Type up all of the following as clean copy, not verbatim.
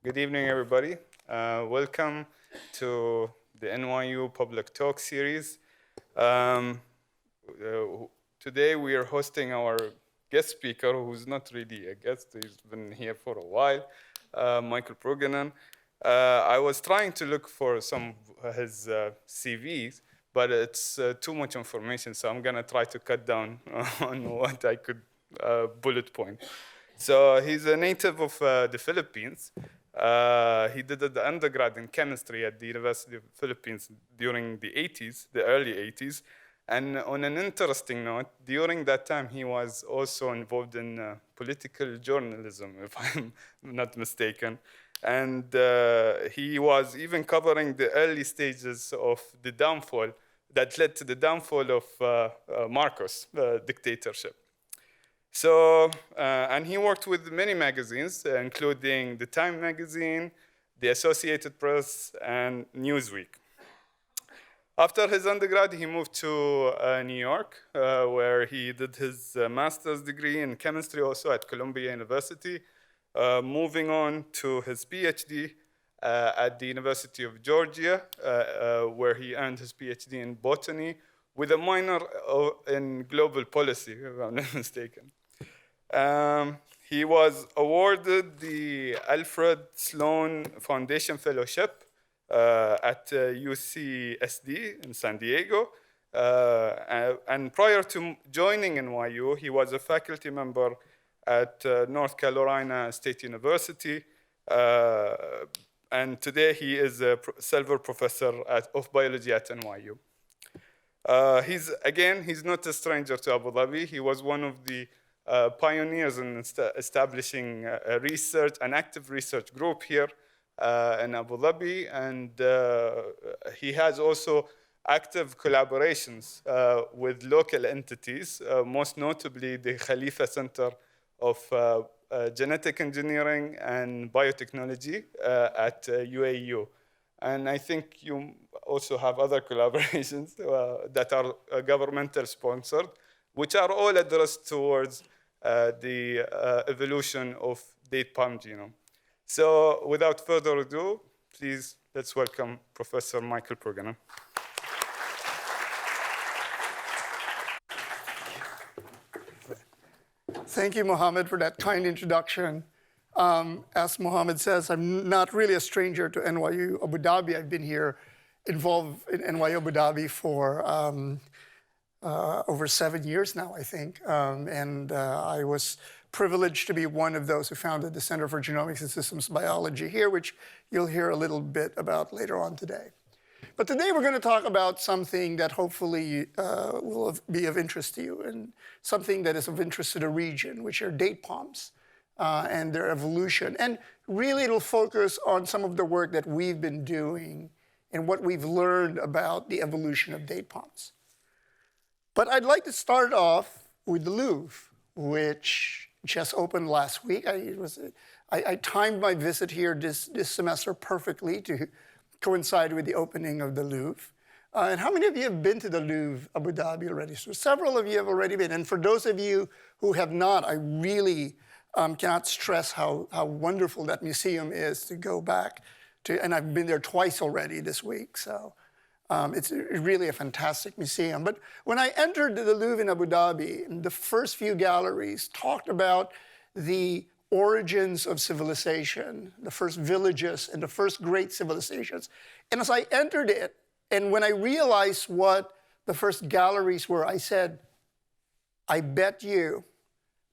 Good evening, everybody. Welcome to the NYU Public Talk series. Today we are hosting our guest speaker, who's not really a guest. He's been here for a while, Michael Purugganan. I was trying to look for some of his CVs, but it's too much information, so I'm gonna try to cut down on what I could bullet point. So he's a native of the Philippines. He did the undergrad in chemistry at the University of the Philippines during the 80s, the early 80s. And on an interesting note, during that time, he was also involved in political journalism, if I'm not mistaken. And he was even covering the early stages of the downfall that led to the downfall of Marcos' dictatorship. So, and he worked with many magazines, including the Time magazine, the Associated Press, and Newsweek. After his undergrad, he moved to New York, where he did his master's degree in chemistry also at Columbia University, moving on to his PhD at the University of Georgia, where he earned his PhD in botany with a minor in global policy, if I'm not mistaken. He was awarded the Alfred Sloan Foundation Fellowship at UCSD in San Diego. And prior to joining NYU, he was a faculty member at North Carolina State University. And today he is a Silver Professor of Biology at NYU. He's not a stranger to Abu Dhabi. He was one of the pioneers in establishing an active research group here in Abu Dhabi, and he has also active collaborations with local entities, most notably the Khalifa Center of Genetic Engineering and Biotechnology at UAU. And I think you also have other collaborations that are governmental sponsored, which are all addressed towards the evolution of date palm genome. So without further ado, please let's welcome Professor Michael Purugganan. Thank you, Mohammed, for that kind introduction. As Mohammed says, I'm not really a stranger to NYU Abu Dhabi. I've been here involved in NYU Abu Dhabi for over 7 years now, I think. I was privileged to be one of those who founded the Center for Genomics and Systems Biology here, which you'll hear a little bit about later on today. But today we're going to talk about something that hopefully will be of interest to you, and something that is of interest to the region, which are date palms and their evolution. And really it'll focus on some of the work that we've been doing and what we've learned about the evolution of date palms. But I'd like to start off with the Louvre, which just opened last week. I timed my visit here this semester perfectly to coincide with the opening of the Louvre. And how many of you have been to the Louvre Abu Dhabi already? So several of you have already been. And for those of you who have not, I really cannot stress how wonderful that museum is to go back to. And I've been there twice already this week. So it's really a fantastic museum. But when I entered the Louvre in Abu Dhabi, the first few galleries talked about the origins of civilization, the first villages and the first great civilizations. And as I entered it, and when I realized what the first galleries were, I said, I bet you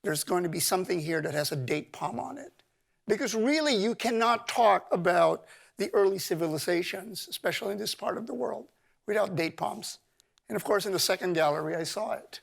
there's going to be something here that has a date palm on it. Because really, you cannot talk about the early civilizations, especially in this part of the world, without date palms. And of course, in the second gallery, I saw it.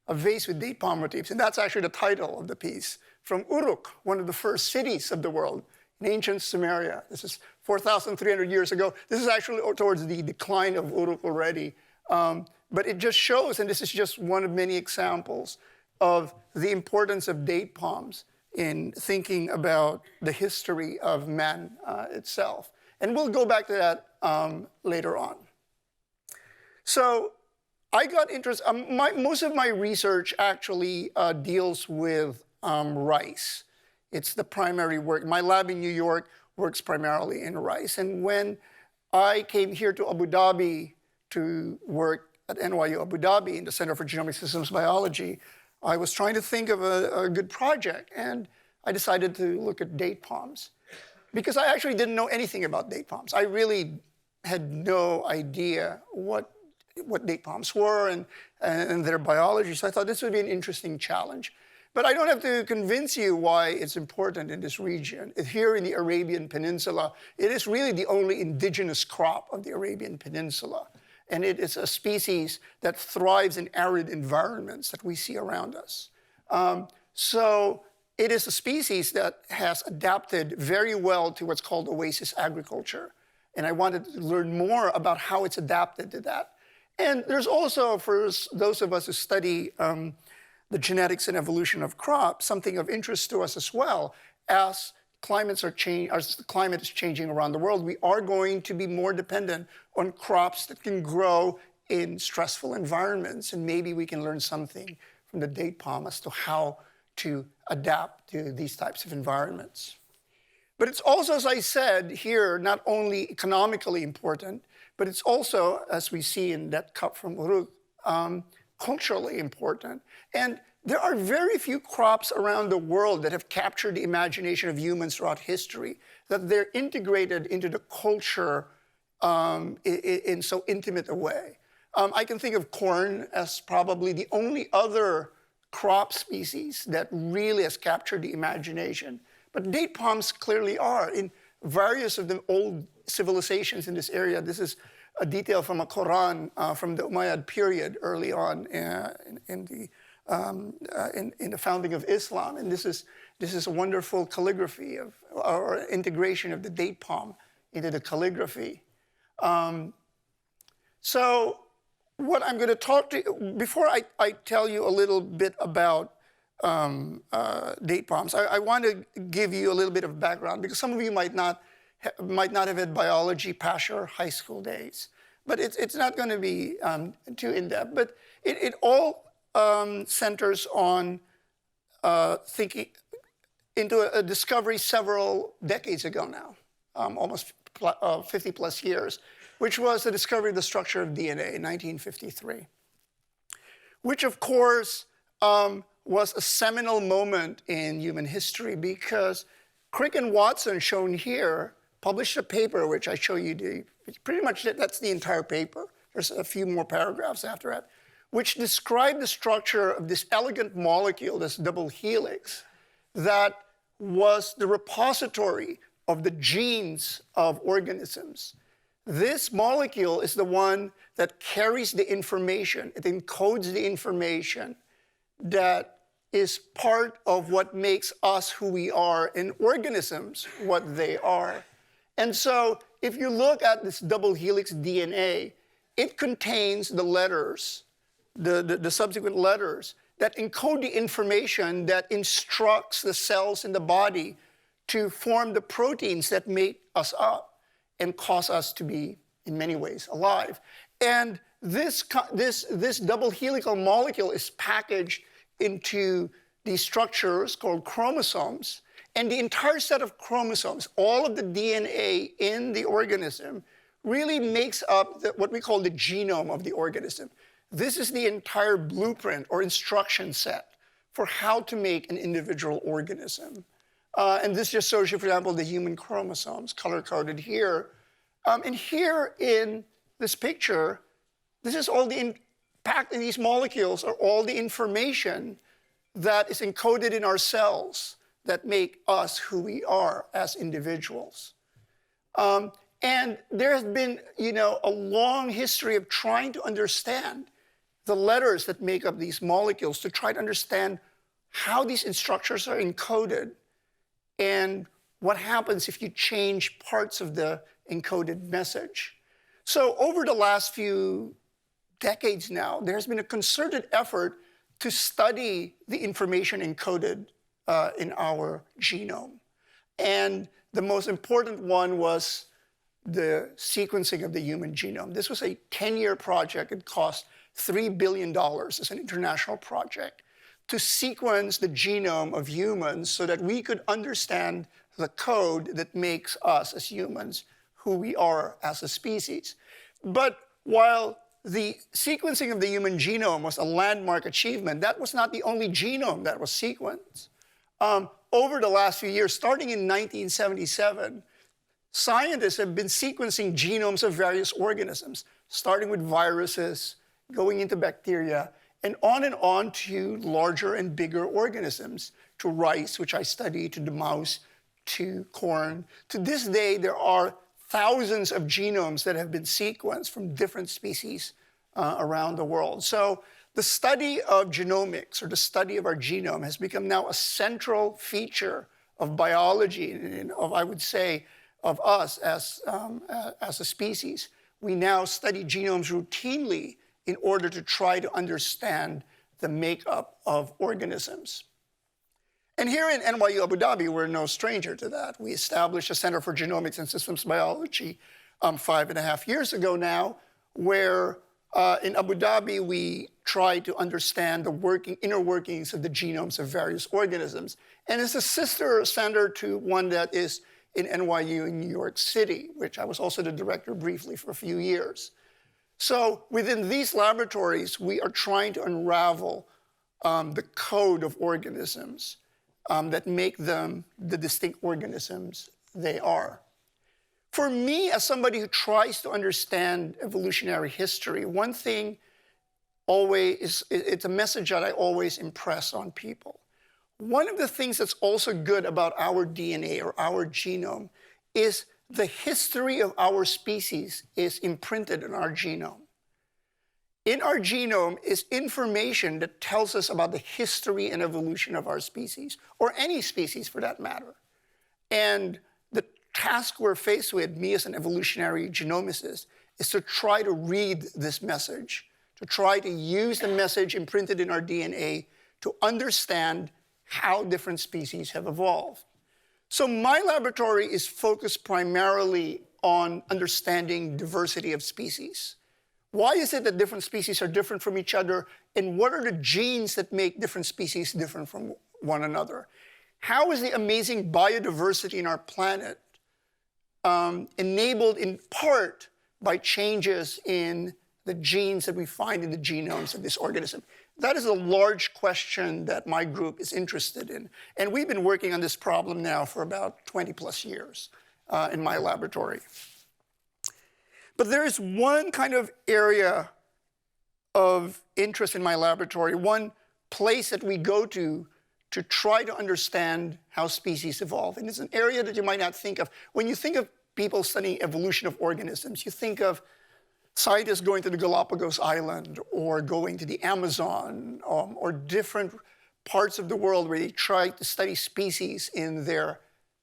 A vase with date palm motifs. And that's actually the title of the piece. From Uruk, one of the first cities of the world, in ancient Sumeria. This is 4,300 years ago. This is actually towards the decline of Uruk already. But it just shows, and this is just one of many examples of the importance of date palms in thinking about the history of man itself. And we'll go back to that later on. So I got interested. Most of my research actually deals with rice. It's the primary work. My lab in New York works primarily in rice. And when I came here to Abu Dhabi to work at NYU Abu Dhabi in the Center for Genomics and Systems Biology, I was trying to think of a good project, and I decided to look at date palms. Because I actually didn't know anything about date palms. I really had no idea what date palms were and their biology, so I thought this would be an interesting challenge. But I don't have to convince you why it's important in this region. Here in the Arabian Peninsula, it is really the only indigenous crop of the Arabian Peninsula. And it is a species that thrives in arid environments that we see around us. So it is a species that has adapted very well to what's called oasis agriculture. And I wanted to learn more about how it's adapted to that. And there's also, for those of us who study the genetics and evolution of crops, something of interest to us as well. As the climate is changing around the world, we are going to be more dependent on crops that can grow in stressful environments. And maybe we can learn something from the date palm as to how to adapt to these types of environments. But it's also, as I said here, not only economically important, but it's also, as we see in that cup from Uruk, culturally important. And there are very few crops around the world that have captured the imagination of humans throughout history, that they're integrated into the culture in so intimate a way. I can think of corn as probably the only other crop species that really has captured the imagination. But date palms clearly are. In various of the old civilizations in this area, this is a detail from a Quran from the Umayyad period early on in the founding of Islam. And this is a wonderful calligraphy or integration of the date palm into the calligraphy. So what I'm going to talk to you, before I tell you a little bit about date palms, I want to give you a little bit of background, because some of you might not have had biology past your high school days. But it's not going to be too in-depth. But it all centers on thinking into a discovery several decades ago now, almost 50 plus years, which was the discovery of the structure of DNA in 1953, which of course was a seminal moment in human history, because Crick and Watson, shown here, published a paper, which I show you, pretty much that's the entire paper. There's a few more paragraphs after that, which described the structure of this elegant molecule, this double helix, that was the repository of the genes of organisms. This molecule is the one that carries the information, it encodes the information that is part of what makes us who we are, and organisms what they are. And so if you look at this double helix DNA, it contains the letters, the subsequent letters that encode the information that instructs the cells in the body to form the proteins that make us up and cause us to be, in many ways, alive. And this double helical molecule is packaged into these structures called chromosomes. And the entire set of chromosomes, all of the DNA in the organism, really makes up what we call the genome of the organism. This is the entire blueprint or instruction set for how to make an individual organism. And this just shows you, for example, the human chromosomes, color-coded here. And here in this picture, this is all packed in these molecules are all the information that is encoded in our cells that make us who we are as individuals. And there has been, a long history of trying to understand the letters that make up these molecules, to try to understand how these structures are encoded and what happens if you change parts of the encoded message. So over the last few decades now, there has been a concerted effort to study the information encoded in our genome. And the most important one was the sequencing of the human genome. This was a 10-year project. It cost $3 billion as an international project to sequence the genome of humans so that we could understand the code that makes us as humans who we are as a species. But while the sequencing of the human genome was a landmark achievement, that was not the only genome that was sequenced. Over the last few years, starting in 1977, scientists have been sequencing genomes of various organisms, starting with viruses, going into bacteria, and on to larger and bigger organisms, to rice, which I study, to the mouse, to corn. To this day, there are thousands of genomes that have been sequenced from different species around the world. So the study of genomics, or the study of our genome, has become now a central feature of biology, and of, I would say, of us as a species. We now study genomes routinely in order to try to understand the makeup of organisms. And here in NYU Abu Dhabi, we're no stranger to that. We established a Center for Genomics and Systems Biology 5.5 years ago now, where in Abu Dhabi, we try to understand the inner workings of the genomes of various organisms. And it's a sister center to one that is in NYU in New York City, which I was also the director briefly for a few years. So within these laboratories, we are trying to unravel the code of organisms that make them the distinct organisms they are. For me, as somebody who tries to understand evolutionary history, one thing always, it's a message that I always impress on people. One of the things that's also good about our DNA or our genome is the history of our species is imprinted in our genome. In our genome is information that tells us about the history and evolution of our species, or any species for that matter. And the task we're faced with, me as an evolutionary genomicist, is to try to read this message, to try to use the message imprinted in our DNA to understand how different species have evolved. So my laboratory is focused primarily on understanding diversity of species. Why is it that different species are different from each other, and what are the genes that make different species different from one another? How is the amazing biodiversity in our planet enabled in part by changes in the genes that we find in the genomes of this organism? That is a large question that my group is interested in. And we've been working on this problem now for about 20 plus years in my laboratory. But there is one kind of area of interest in my laboratory, one place that we go to try to understand how species evolve. And it's an area that you might not think of. When you think of people studying evolution of organisms, you think of scientists going to the Galapagos Island or going to the Amazon or different parts of the world where they try to study species in their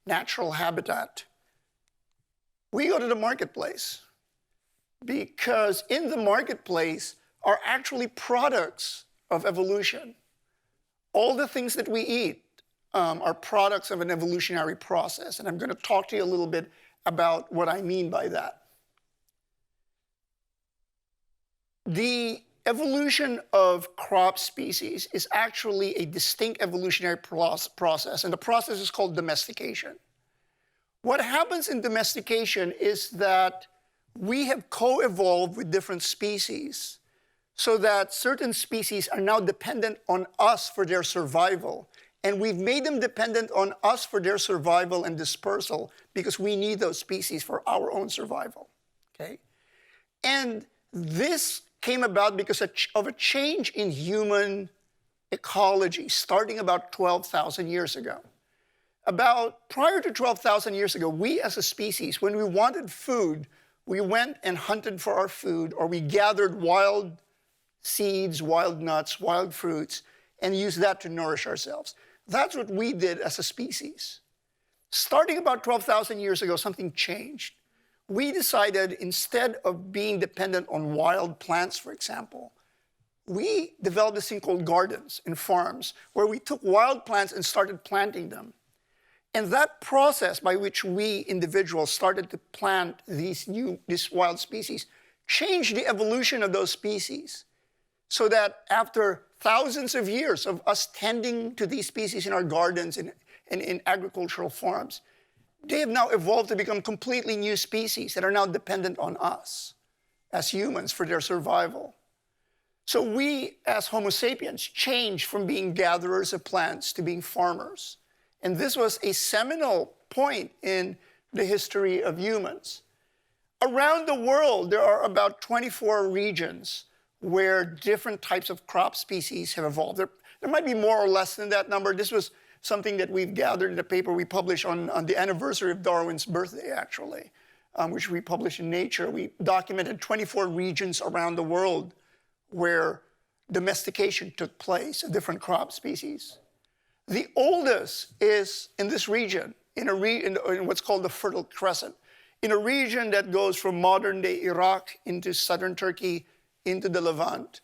natural habitat. We go to the marketplace because in the marketplace are actually products of evolution. All the things that we eat are products of an evolutionary process, and I'm going to talk to you a little bit about what I mean by that. The evolution of crop species is actually a distinct evolutionary process, and the process is called domestication. What happens in domestication is that we have co-evolved with different species so that certain species are now dependent on us for their survival, and we've made them dependent on us for their survival and dispersal because we need those species for our own survival, okay? And this came about because of a change in human ecology starting about 12,000 years ago. Prior to 12,000 years ago, we as a species, when we wanted food, we went and hunted for our food, or we gathered wild seeds, wild nuts, wild fruits, and used that to nourish ourselves. That's what we did as a species. Starting about 12,000 years ago, something changed. We decided instead of being dependent on wild plants, for example, we developed this thing called gardens and farms, where we took wild plants and started planting them. And that process by which we individuals started to plant these wild species changed the evolution of those species. So that after thousands of years of us tending to these species in our gardens and in agricultural farms, they have now evolved to become completely new species that are now dependent on us as humans for their survival. So we, as Homo sapiens, changed from being gatherers of plants to being farmers. And this was a seminal point in the history of humans. Around the world, there are about 24 regions where different types of crop species have evolved. There might be more or less than that number. This was something that we've gathered in a paper we published on the anniversary of Darwin's birthday, actually, which we published in Nature. We documented 24 regions around the world where domestication took place of different crop species. The oldest is in this region, in what's called the Fertile Crescent, in a region that goes from modern-day Iraq into southern Turkey into the Levant.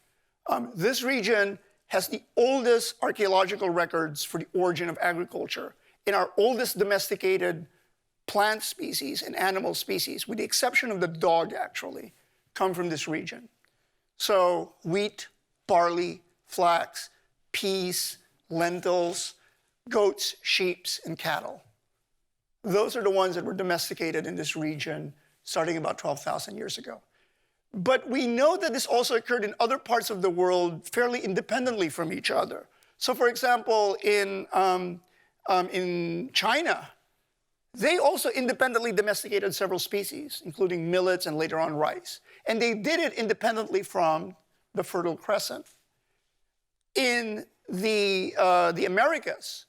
This region has the oldest archaeological records for the origin of agriculture. And our oldest domesticated plant species and animal species, with the exception of the dog, actually, come from this region. So wheat, barley, flax, peas, lentils, goats, sheep, and cattle. Those are the ones that were domesticated in this region starting about 12,000 years ago. But we know that this also occurred in other parts of the world fairly independently from each other. So for example, in China, they also independently domesticated several species, including millets and later on rice. And they did it independently from the Fertile Crescent. In the Americas,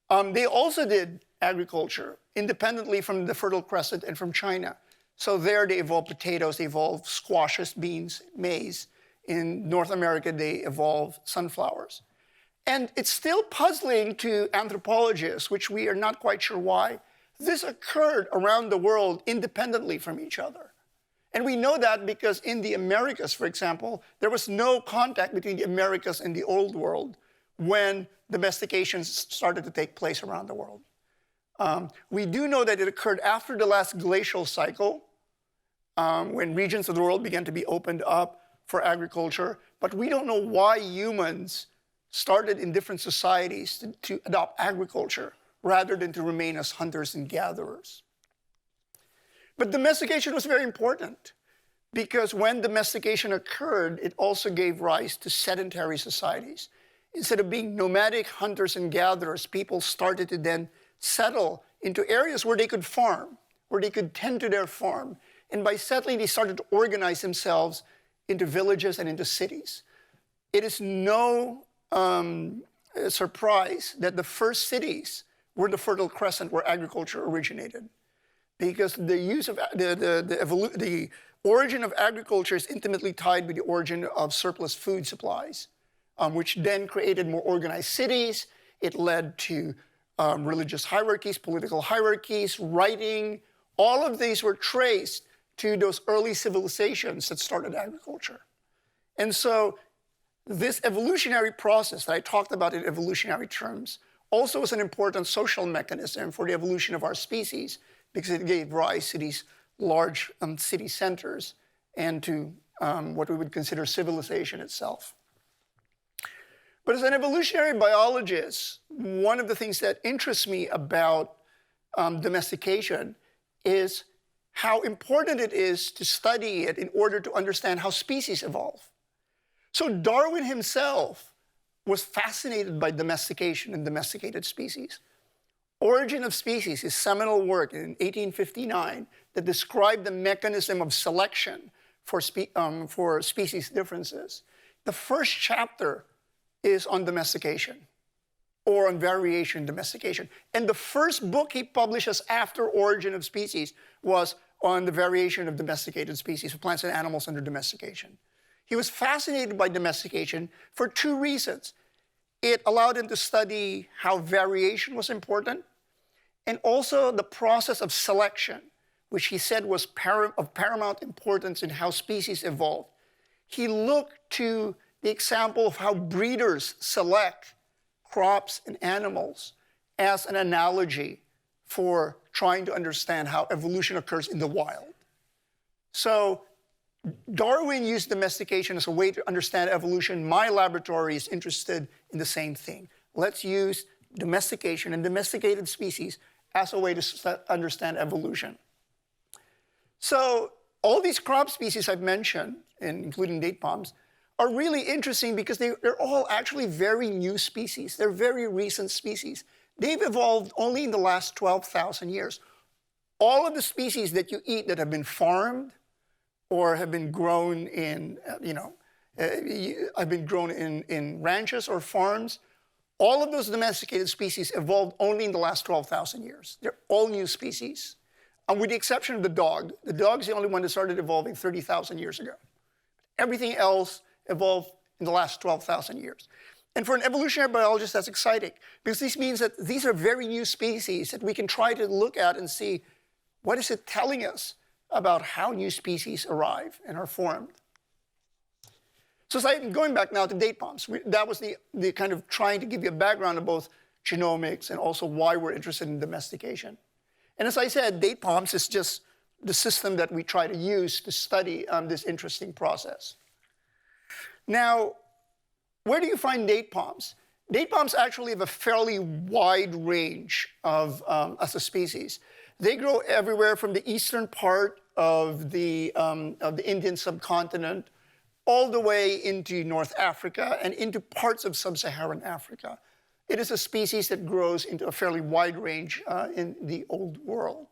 they also did agriculture independently from the Fertile Crescent and from China. So there they evolved potatoes, they evolved squashes, beans, maize. In North America, they evolved sunflowers. And it's still puzzling to anthropologists, which we are not quite sure why, this occurred around the world independently from each other. And we know that because in the Americas, for example, there was no contact between the Americas and the Old World when domestication started to take place around the world. We do know that it occurred after the last glacial cycle, when regions of the world began to be opened up for agriculture, but we don't know why humans started in different societies to adopt agriculture rather than to remain as hunters and gatherers. But domestication was very important because when domestication occurred, it also gave rise to sedentary societies. Instead of being nomadic hunters and gatherers, people started to then settle into areas where they could farm, where they could tend to their farm. And by settling, they started to organize themselves into villages and into cities. It is no surprise that the first cities were the Fertile Crescent where agriculture originated. Because the use of the origin of agriculture is intimately tied with the origin of surplus food supplies, which then created more organized cities. It led to religious hierarchies, political hierarchies, writing. All of these were traced to those early civilizations that started agriculture. And so this evolutionary process that I talked about in evolutionary terms also was an important social mechanism for the evolution of our species because it gave rise to these large city centers and to what we would consider civilization itself. But as an evolutionary biologist, one of the things that interests me about domestication is how important it is to study it in order to understand how species evolve. So Darwin himself was fascinated by domestication and domesticated species. Origin of Species, his seminal work in 1859 that described the mechanism of selection for species differences. The first chapter is on domestication or on variation domestication. And the first book he publishes after Origin of Species was on the variation of domesticated species, of plants and animals under domestication. He was fascinated by domestication for two reasons. It allowed him to study how variation was important, and also the process of selection, which he said was of paramount importance in how species evolved. He looked to the example of how breeders select crops and animals as an analogy for trying to understand how evolution occurs in the wild. So Darwin used domestication as a way to understand evolution. My laboratory is interested in the same thing. Let's use domestication and domesticated species as a way to understand evolution. So all these crop species I've mentioned, including date palms, are really interesting because they're all actually very new species. They're very recent species. They've evolved only in the last 12,000 years. All of the species that you eat that have been farmed or have been grown in, have been grown in ranches or farms, all of those domesticated species evolved only in the last 12,000 years. They're all new species. And with the exception of the dog. The dog's the only one that started evolving 30,000 years ago. Everything else evolved in the last 12,000 years. And for an evolutionary biologist, that's exciting, because this means that these are very new species that we can try to look at and see what is it telling us about how new species arrive and are formed. So going back now to date palms, that was the kind of trying to give you a background of both genomics and also why we're interested in domestication. And as I said, date palms is just the system that we try to use to study this interesting process. Now, where do you find date palms? Date palms actually have a fairly wide range of, as a species. They grow everywhere from the eastern part of the Indian subcontinent all the way into North Africa and into parts of sub-Saharan Africa. It is a species that grows into a fairly wide range in the old world.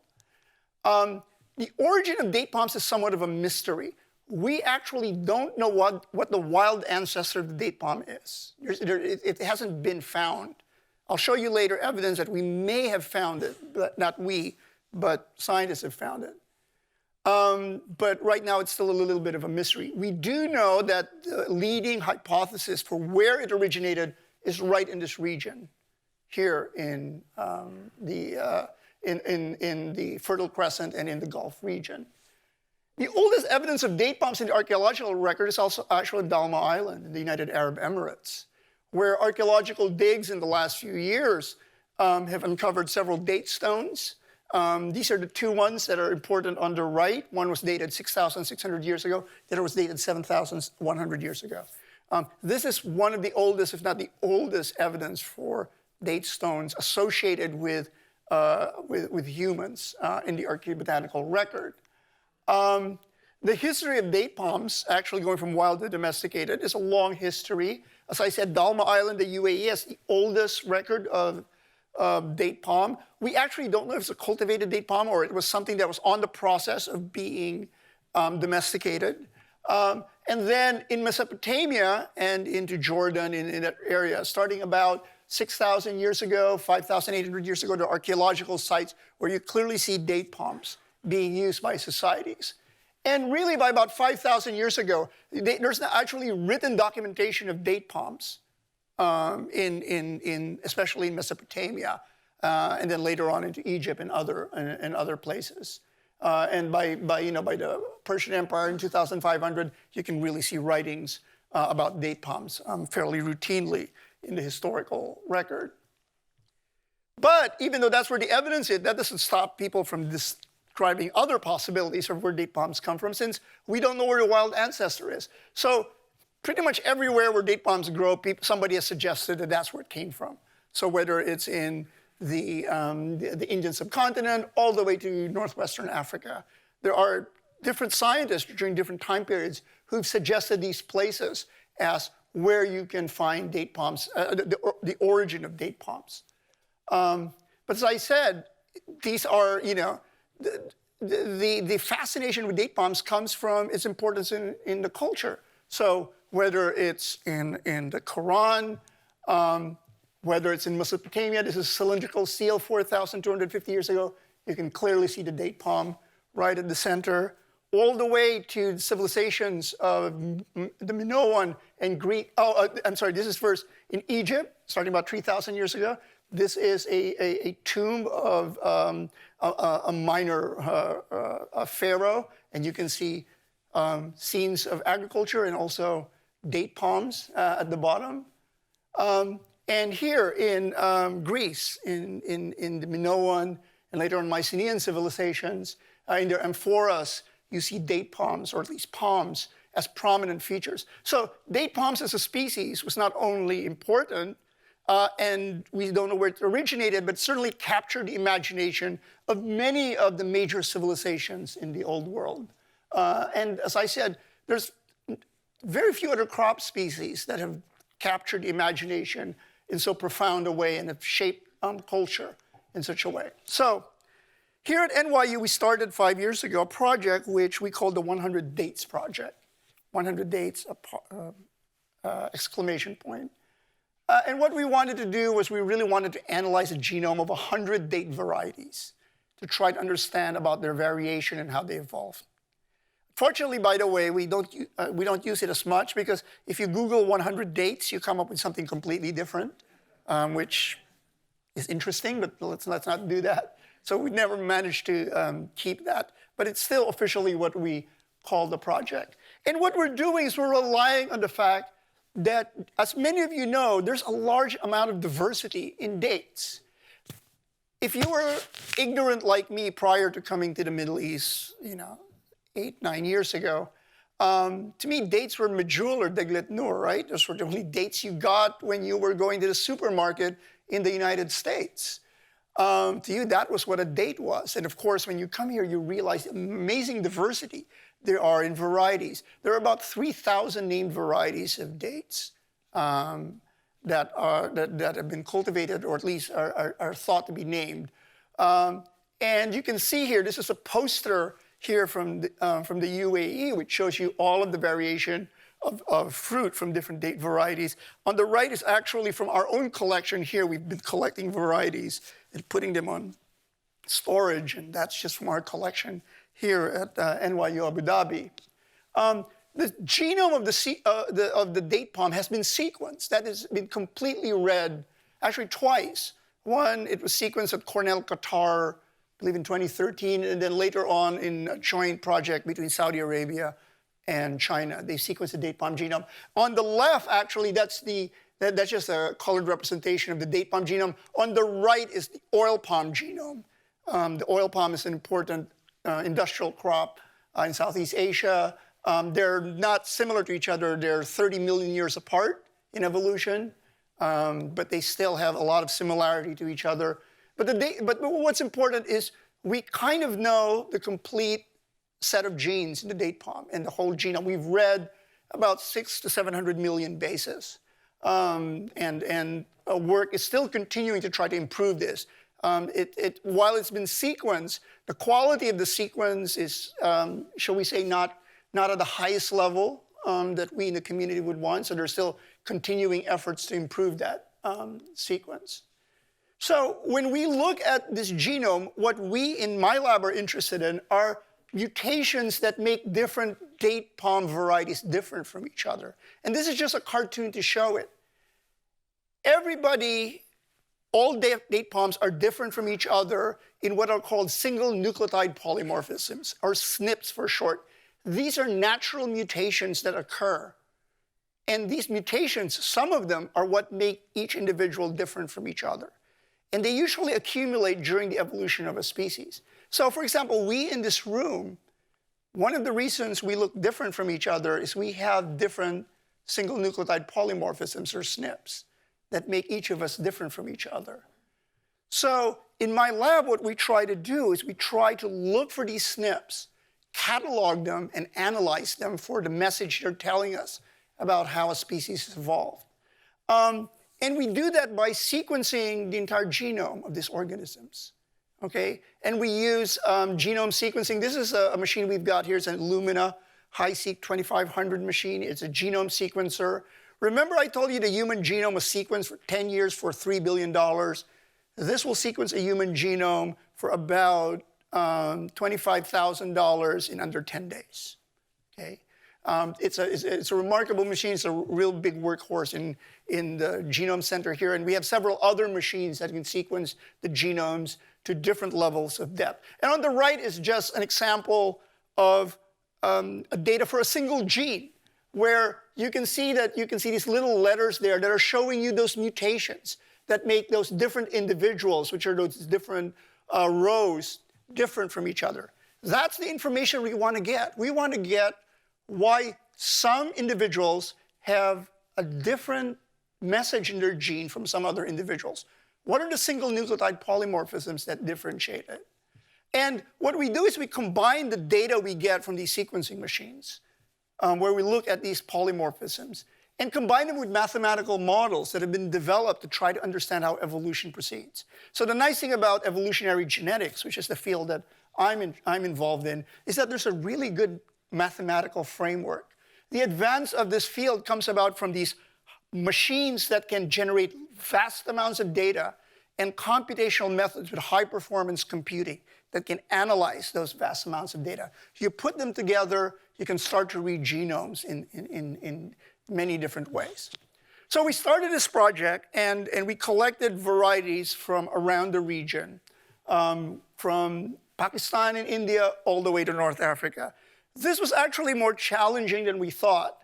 The origin of date palms is somewhat of a mystery. We actually don't know what the wild ancestor of the date palm is. It hasn't been found. I'll show you later evidence that we may have found it, but not we, but scientists have found it. But right now, it's still a little bit of a mystery. We do know that the leading hypothesis for where it originated is right in this region, here in the Fertile Crescent and in the Gulf region. The oldest evidence of date palms in the archaeological record is also actually Dalma Island in the United Arab Emirates, where archaeological digs in the last few years have uncovered several date stones. These are the two ones that are important on the right. One was dated 6,600 years ago. The other was dated 7,100 years ago. This is one of the oldest, if not the oldest, evidence for date stones associated with humans in the archaeobotanical record. The history of date palms, actually going from wild to domesticated, is a long history. As I said, Dalma Island, the UAE, has the oldest record of date palm. We actually don't know if it's a cultivated date palm or it was something that was on the process of being domesticated. And then in Mesopotamia and into Jordan, in that area, starting about 6,000 years ago, 5,800 years ago, there are archaeological sites where you clearly see date palms being used by societies. And really, by about 5,000 years ago, there's actually written documentation of date palms, especially in Mesopotamia, and then later on into Egypt and other places. And by the Persian Empire in 2500, you can really see writings about date palms fairly routinely in the historical record. But even though that's where the evidence is, that doesn't stop people from describing other possibilities of where date palms come from, since we don't know where the wild ancestor is. So pretty much everywhere where date palms grow, somebody has suggested that that's where it came from. So whether it's in the Indian subcontinent all the way to northwestern Africa, there are different scientists during different time periods who've suggested these places as where you can find date palms, the origin of date palms. But as I said, these are, the fascination with date palms comes from its importance in the culture. So whether it's in the Quran, whether it's in Mesopotamia, this is cylindrical seal 4,250 years ago. You can clearly see the date palm right at the center, all the way to the civilizations of the Minoan and Greek. I'm sorry, this is first in Egypt, starting about 3,000 years ago. This is a tomb of a minor pharaoh, and you can see scenes of agriculture and also date palms at the bottom. And here in Greece, in the Minoan and later on Mycenaean civilizations, in their amphoras, you see date palms, or at least palms, as prominent features. So date palms as a species was not only important And we don't know where it originated, but certainly captured the imagination of many of the major civilizations in the old world. And as I said, there's very few other crop species that have captured the imagination in so profound a way and have shaped culture in such a way. So here at NYU, we started 5 years ago a project which we called the 100 Dates Project. 100 dates, exclamation point. And what we wanted to do was we really wanted to analyze a genome of 100 date varieties to try to understand about their variation and how they evolved. Fortunately, by the way, we don't use it as much because if you Google 100 dates, you come up with something completely different, which is interesting, but let's not do that. So we never managed to keep that, but it's still officially what we call the project. And what we're doing is we're relying on the fact that, as many of you know, there's a large amount of diversity in dates. If you were ignorant like me prior to coming to the Middle East, 8, 9 years ago, to me, dates were Medjool or Deglet Nur, right? Those were the only dates you got when you were going to the supermarket in the United States. To you, that was what a date was. And of course, when you come here, you realize the amazing diversity there are in varieties. There are about 3,000 named varieties of dates that have been cultivated, or at least are thought to be named. And you can see here, this is a poster here from the UAE, which shows you all of the variation of fruit from different date varieties. On the right is actually from our own collection here. We've been collecting varieties and putting them on storage, and that's just from our collection here at NYU Abu Dhabi. The genome of the date palm has been sequenced. That has been completely read, actually twice. One, it was sequenced at Cornell, Qatar, I believe in 2013, and then later on in a joint project between Saudi Arabia and China. They sequenced the date palm genome. On the left, actually, that's just a colored representation of the date palm genome. On the right is the oil palm genome. The oil palm is an important industrial crop in Southeast Asia. They're not similar to each other. They're 30 million years apart in evolution, but they still have a lot of similarity to each other. But what's important is we kind of know the complete set of genes in the date palm and the whole genome. We've read about 600 to 700 million bases. And work is still continuing to try to improve this. While it's been sequenced, the quality of the sequence is, shall we say, not at the highest level that we in the community would want. So there's still continuing efforts to improve that sequence. So when we look at this genome, what we in my lab are interested in are mutations that make different date palm varieties different from each other. And this is just a cartoon to show it. All date palms are different from each other in what are called single nucleotide polymorphisms, or SNPs for short. These are natural mutations that occur. And these mutations, some of them, are what make each individual different from each other. And they usually accumulate during the evolution of a species. So, for example, we in this room, one of the reasons we look different from each other is we have different single nucleotide polymorphisms, or SNPs, that make each of us different from each other. So in my lab, what we try to do is we try to look for these SNPs, catalog them, and analyze them for the message they're telling us about how a species has evolved. And we do that by sequencing the entire genome of these organisms, okay? And we use genome sequencing. This is a machine we've got here. It's an Illumina HiSeq 2500 machine. It's a genome sequencer. Remember I told you the human genome was sequenced for 10 years for $3 billion? This will sequence a human genome for about $25,000 in under 10 days, okay? It's a remarkable machine. It's a real big workhorse in the Genome Center here. And we have several other machines that can sequence the genomes to different levels of depth. And on the right is just an example of data for a single gene, where you can see these little letters there that are showing you those mutations that make those different individuals, which are those different rows, different from each other. That's the information we want to get. We want to get why some individuals have a different message in their gene from some other individuals. What are the single nucleotide polymorphisms that differentiate it? And what we do is we combine the data we get from these sequencing machines, where we look at these polymorphisms, and combine them with mathematical models that have been developed to try to understand how evolution proceeds. So the nice thing about evolutionary genetics, which is the field that I'm involved in, is that there's a really good mathematical framework. The advance of this field comes about from these machines that can generate vast amounts of data and computational methods with high-performance computing that can analyze those vast amounts of data. You put them together, you can start to read genomes in many different ways. So we started this project, and we collected varieties from around the region, from Pakistan and India all the way to North Africa. This was actually more challenging than we thought.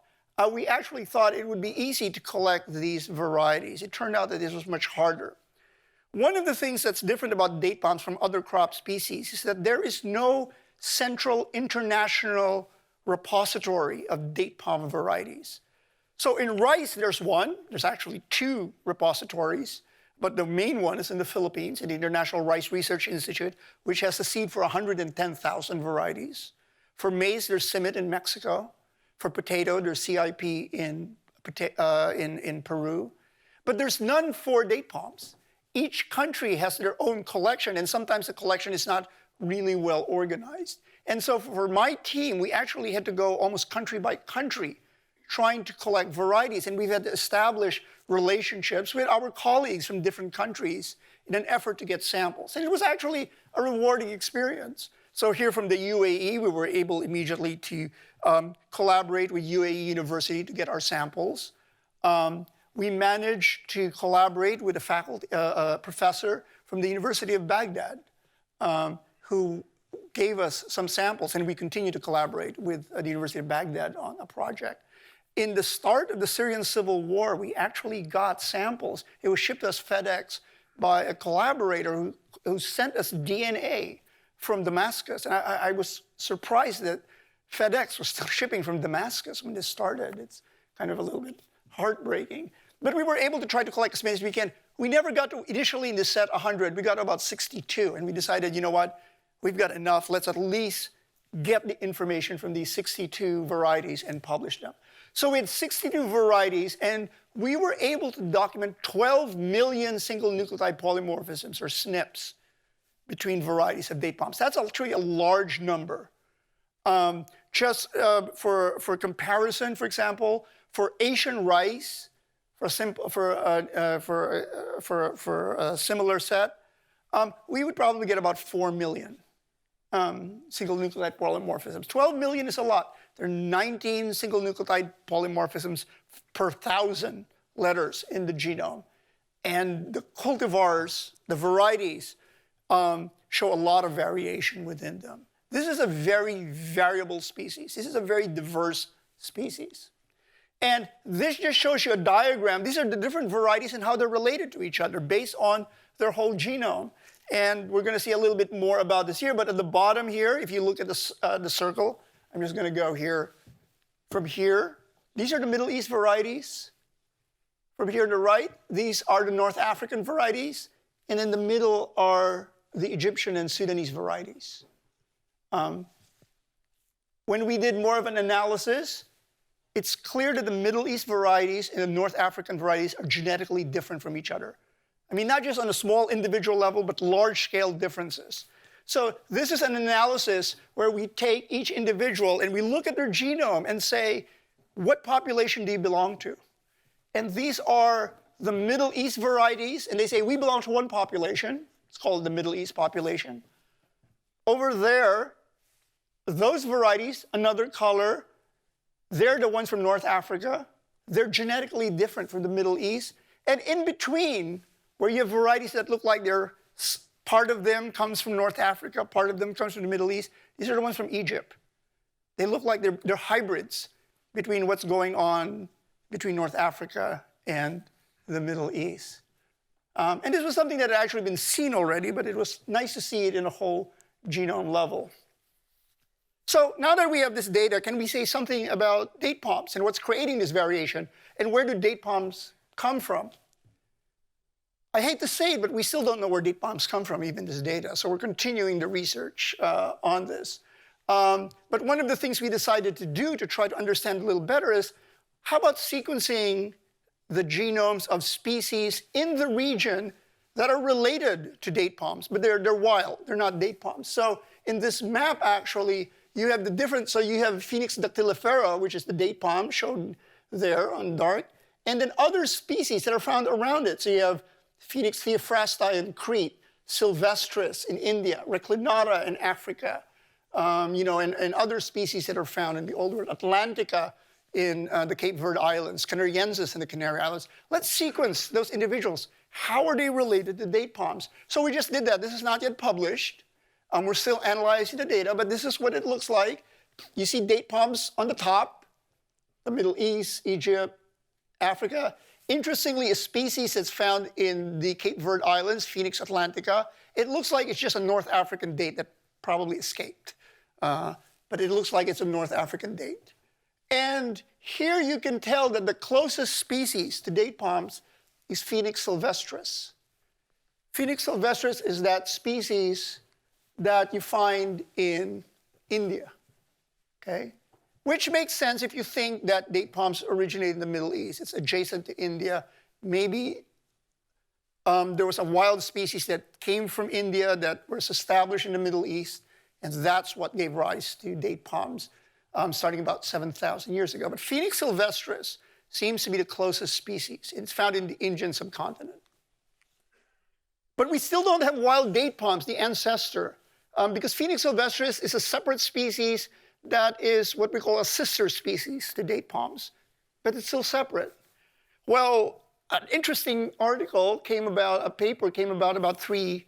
We actually thought it would be easy to collect these varieties. It turned out that this was much harder. One of the things that's different about date palms from other crop species is that there is no central international repository of date palm varieties. So in rice, there's one. There's actually two repositories, but the main one is in the Philippines, in the International Rice Research Institute, which has the seed for 110,000 varieties. For maize, there's CIMMYT in Mexico. For potato, there's CIP in Peru. But there's none for date palms. Each country has their own collection, and sometimes the collection is not really well organized. And so for my team, we actually had to go almost country by country trying to collect varieties, and we've had to establish relationships with our colleagues from different countries in an effort to get samples. And it was actually a rewarding experience. So here from the UAE, we were able immediately to collaborate with UAE University to get our samples. We managed to collaborate with a professor from the University of Baghdad who gave us some samples, and we continue to collaborate with the University of Baghdad on a project. In the start of the Syrian civil war, we actually got samples. It was shipped to us FedEx by a collaborator who sent us DNA from Damascus. And I was surprised that FedEx was still shipping from Damascus when this started. It's kind of a little bit heartbreaking. But we were able to try to collect as many as we can. We never got to, initially in this set, 100. We got about 62. And we decided, you know what? We've got enough. Let's at least get the information from these 62 varieties and publish them. So we had 62 varieties, and we were able to document 12 million single nucleotide polymorphisms, or SNPs, between varieties of date palms. That's actually a large number. Just for comparison, for example, for Asian rice, for a similar set, we would probably get about 4 million single nucleotide polymorphisms. 12 million is a lot. There are 19 single nucleotide polymorphisms per 1,000 letters in the genome. And the cultivars, the varieties, show a lot of variation within them. This is a very variable species. This is a very diverse species. And this just shows you a diagram. These are the different varieties and how they're related to each other based on their whole genome. And we're going to see a little bit more about this here. But at the bottom here, if you look at the circle, I'm just going to go here. From here, these are the Middle East varieties. From here to the right, these are the North African varieties. And in the middle are the Egyptian and Sudanese varieties. When we did more of an analysis, it's clear that the Middle East varieties and the North African varieties are genetically different from each other. I mean, not just on a small individual level, but large-scale differences. So this is an analysis where we take each individual and we look at their genome and say, what population do you belong to? And these are the Middle East varieties, and they say, we belong to one population. It's called the Middle East population. Over there, those varieties, another color, they're the ones from North Africa. They're genetically different from the Middle East. And in between, where you have varieties that look like they're part of them comes from North Africa, part of them comes from the Middle East. These are the ones from Egypt. They look like they're hybrids between what's going on between North Africa and the Middle East. And this was something that had actually been seen already, but it was nice to see it in a whole genome level. So now that we have this data, can we say something about date palms and what's creating this variation? And where do date palms come from? I hate to say it, but we still don't know where date palms come from, even this data. So we're continuing the research on this. But one of the things we decided to do to try to understand a little better is, how about sequencing the genomes of species in the region that are related to date palms, but they're wild, they're not date palms. So in this map, actually, you have the different, so you have Phoenix dactylifera, which is the date palm shown there on dark, and then other species that are found around it. So you have Phoenix theophrasti in Crete, Sylvestris in India, Reclinata in Africa, and other species that are found in the Old World, Atlantica in the Cape Verde Islands, Canariensis in the Canary Islands. Let's sequence those individuals. How are they related to date palms? So we just did that. This is not yet published. We're still analyzing the data, but this is what it looks like. You see date palms on the top, the Middle East, Egypt, Africa. Interestingly, a species that's found in the Cape Verde Islands, Phoenix atlantica, it looks like it's just a North African date that probably escaped. But it looks like it's a North African date. And here you can tell that the closest species to date palms is Phoenix sylvestris. Phoenix sylvestris is that species that you find in India, okay? Which makes sense if you think that date palms originate in the Middle East. It's adjacent to India. Maybe there was a wild species that came from India that was established in the Middle East, and that's what gave rise to date palms starting about 7,000 years ago. But Phoenix sylvestris seems to be the closest species. It's found in the Indian subcontinent. But we still don't have wild date palms, the ancestor, because Phoenix sylvestris is a separate species that is what we call a sister species to date palms, but it's still separate. Well, an interesting article came about, a paper came about 3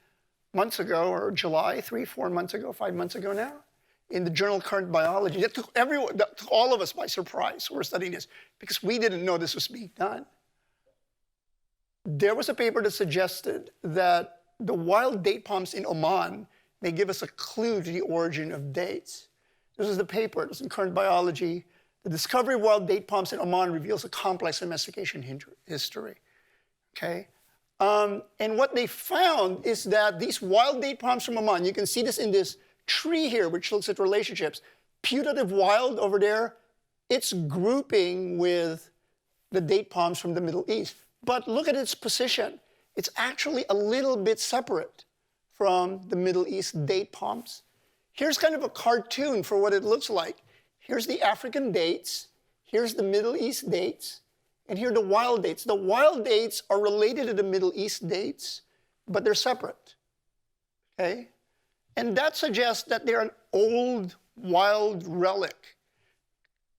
months ago, or July, 3, 4 months ago, 5 months ago now, in the journal Current Biology. That took all of us by surprise who were studying this, because we didn't know this was being done. There was a paper that suggested that the wild date palms in Oman may give us a clue to the origin of dates. This is the paper, it's in Current Biology. The discovery of wild date palms in Oman reveals a complex domestication history, okay? And what they found is that these wild date palms from Oman, you can see this in this tree here, which looks at relationships. Putative wild over there, it's grouping with the date palms from the Middle East. But look at its position. It's actually a little bit separate from the Middle East date palms. Here's kind of a cartoon for what it looks like. Here's the African dates, here's the Middle East dates, and here are the wild dates. The wild dates are related to the Middle East dates, but they're separate, okay? And that suggests that they're an old wild relic.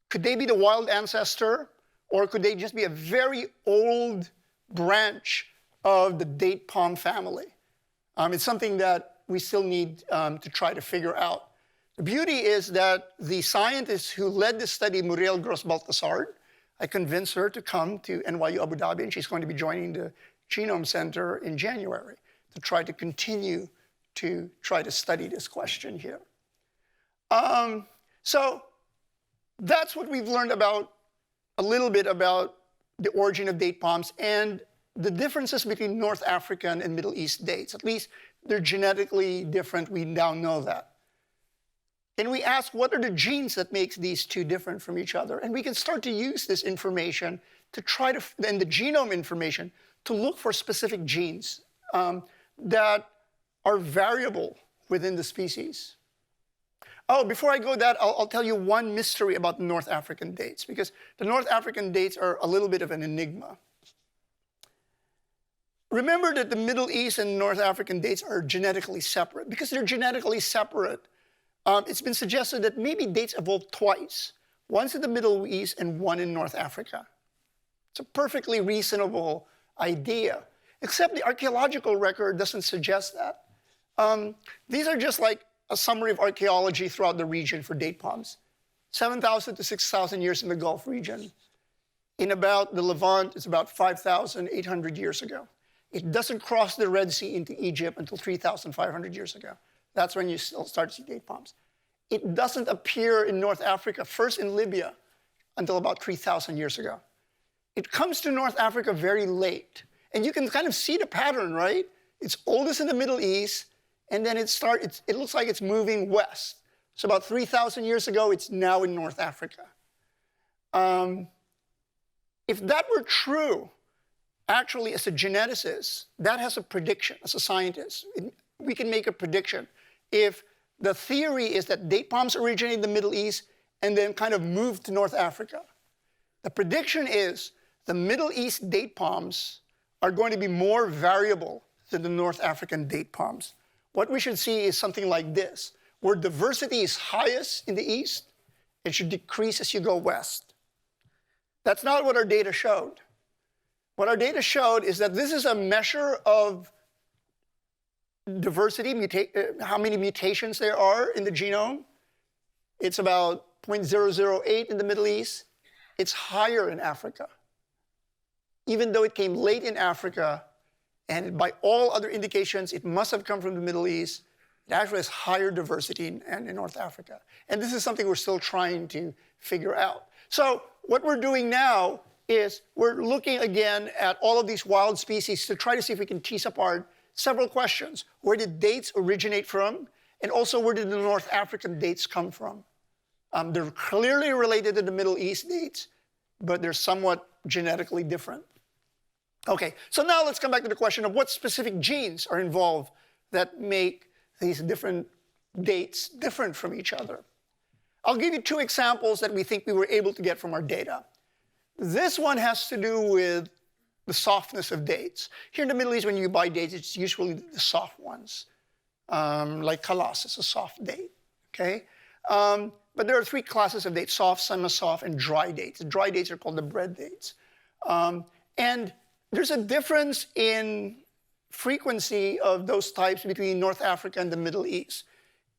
Could they be the wild ancestor, or could they just be a very old branch of the date palm family? It's something that we still need to try to figure out. The beauty is that the scientist who led this study, Muriel Gross-Baltasar, I convinced her to come to NYU Abu Dhabi, and she's going to be joining the Genome Center in January to try to continue to try to study this question here. So that's what we've learned about, a little bit about the origin of date palms and the differences between North African and Middle East dates. At least they're genetically different. We now know that. And we ask, what are the genes that makes these two different from each other? And we can start to use this information to try to, and the genome information, to look for specific genes that are variable within the species. Oh, before I go that, I'll tell you one mystery about the North African dates, because the North African dates are a little bit of an enigma. Remember that the Middle East and North African dates are genetically separate. Because they're genetically separate, it's been suggested that maybe dates evolved twice, once in the Middle East and one in North Africa. It's a perfectly reasonable idea, except the archaeological record doesn't suggest that. These are just like a summary of archaeology throughout the region for date palms. 7,000 to 6,000 years in the Gulf region. In about the Levant, it's about 5,800 years ago. It doesn't cross the Red Sea into Egypt until 3,500 years ago. That's when you still start to see date palms. It doesn't appear in North Africa, first in Libya, until about 3,000 years ago. it comes to North Africa very late. And you can kind of see the pattern, right? It's oldest in the Middle East, and then it looks like it's moving west. So about 3,000 years ago, it's now in North Africa. If that were true, actually, as a geneticist, that has a prediction. As a scientist, we can make a prediction. If the theory is that date palms originate in the Middle East and then kind of moved to North Africa, the prediction is the Middle East date palms are going to be more variable than the North African date palms. What we should see is something like this. Where diversity is highest in the East, it should decrease as you go west. That's not what our data showed. What our data showed is that this is a measure of diversity, how many mutations there are in the genome. It's about 0.008 in the Middle East. It's higher in Africa. Even though it came late in Africa, and by all other indications, it must have come from the Middle East, it actually has higher diversity in North Africa. And this is something we're still trying to figure out. So what we're doing now is we're looking again at all of these wild species to try to see if we can tease apart several questions. Where did dates originate from? And also, where did the North African dates come from? They're clearly related to the Middle East dates, but they're somewhat genetically different. Okay, so now let's come back to the question of what specific genes are involved that make these different dates different from each other. I'll give you two examples that we think we were able to get from our data. This one has to do with the softness of dates. Here in the Middle East, when you buy dates, it's usually the soft ones. Like kalas is a soft date, okay? But there are three classes of dates: soft, semi-soft, and dry dates. The dry dates are called the bread dates. And there's a difference in frequency of those types between North Africa and the Middle East.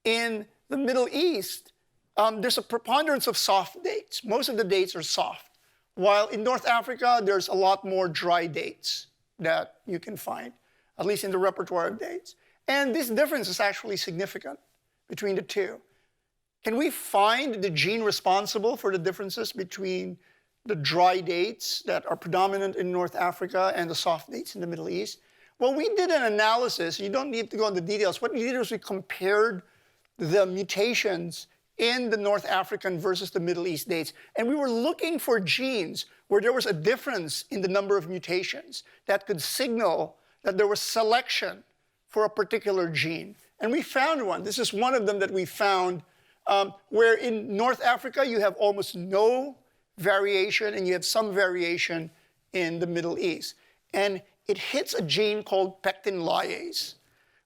In the Middle East, there's a preponderance of soft dates. Most of the dates are soft. While in North Africa, there's a lot more dry dates that you can find, at least in the repertoire of dates. And this difference is actually significant between the two. Can we find the gene responsible for the differences between the dry dates that are predominant in North Africa and the soft dates in the Middle East? Well, we did an analysis. You don't need to go into details. What we did was we compared the mutations in the North African versus the Middle East dates. And we were looking for genes where there was a difference in the number of mutations that could signal that there was selection for a particular gene. And we found one. This is one of them that we found, where in North Africa you have almost no variation, and you have some variation in the Middle East. And it hits a gene called pectin lyase.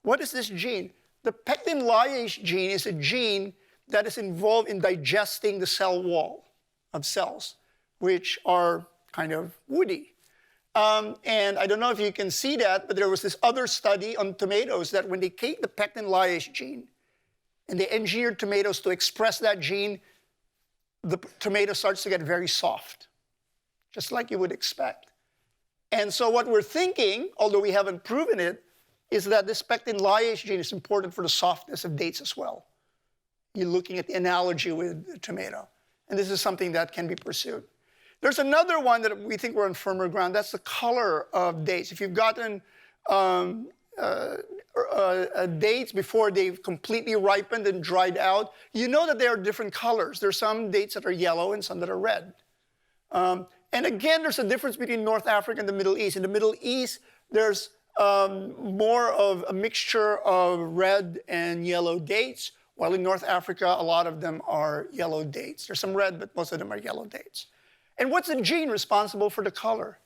What is this gene? The pectin lyase gene is a gene that is involved in digesting the cell wall of cells, which are kind of woody. And I don't know if you can see that, but there was this other study on tomatoes that when they take the pectin lyase gene and they engineered tomatoes to express that gene, the tomato starts to get very soft, just like you would expect. And so what we're thinking, although we haven't proven it, is that this pectin lyase gene is important for the softness of dates as well. You're looking at the analogy with the tomato. And this is something that can be pursued. There's another one that we think we're on firmer ground. That's the color of dates. If you've gotten dates before they've completely ripened and dried out, you know that there are different colors. There's some dates that are yellow and some that are red. And again, there's a difference between North Africa and the Middle East. In the Middle East, there's more of a mixture of red and yellow dates, while in North Africa, a lot of them are yellow dates. There's some red, but most of them are yellow dates. And what's the gene responsible for the color?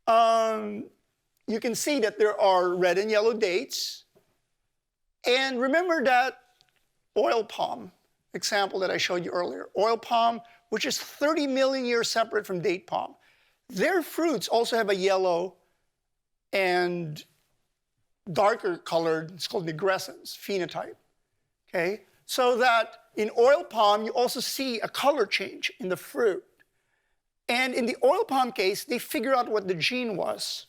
You can see that there are red and yellow dates. And remember that oil palm example that I showed you earlier. Oil palm, which is 30 million years separate from date palm. Their fruits also have a yellow and darker colored, it's called negrescence phenotype. Okay? So that in oil palm, you also see a color change in the fruit. And in the oil palm case, they figure out what the gene was.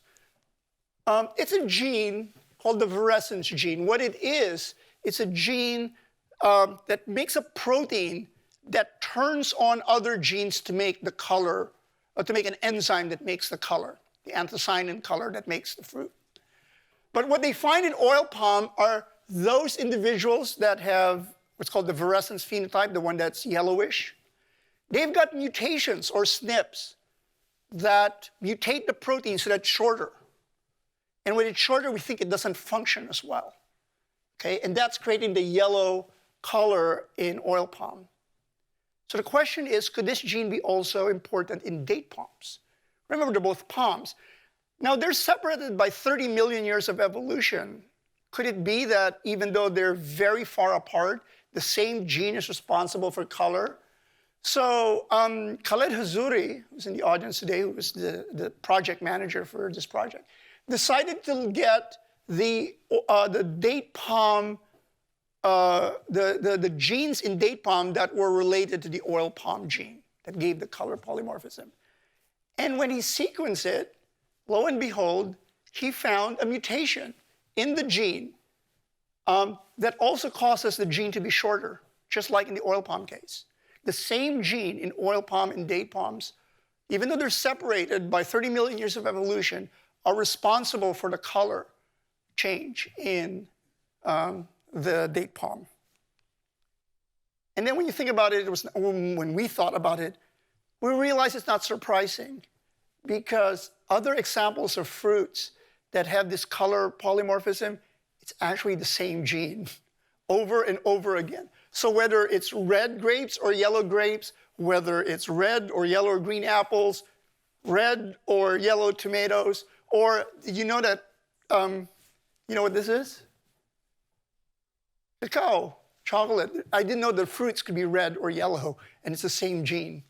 It's a gene called the fluorescence gene. What it is, it's a gene that makes a protein that turns on other genes to make the color to make an enzyme that makes the color, the anthocyanin color that makes the fruit. But what they find in oil palm are those individuals that have what's called the fluorescence phenotype, the one that's yellowish. They've got mutations or SNPs that mutate the protein so that it's shorter. And when it's shorter, we think it doesn't function as well. Okay? And that's creating the yellow color in oil palm. So the question is, could this gene be also important in date palms? Remember, they're both palms. Now, they're separated by 30 million years of evolution. Could it be that even though they're very far apart, the same gene is responsible for color? So Khaled Hazuri, who's in the audience today, who was the project manager for this project, decided to get the date palm, the genes in date palm that were related to the oil palm gene that gave the color polymorphism. And when he sequenced it, lo and behold, he found a mutation in the gene that also causes the gene to be shorter, just like in the oil palm case. The same gene in oil palm and date palms, even though they're separated by 30 million years of evolution, are responsible for the color change in the date palm. And then when you think about it, when we thought about it, we realized it's not surprising, because other examples of fruits that have this color polymorphism, it's actually the same gene over and over again. So whether it's red grapes or yellow grapes, whether it's red or yellow or green apples, red or yellow tomatoes, or you know that, you know what this is? Cacao, chocolate. I didn't know the fruits could be red or yellow, and it's the same gene.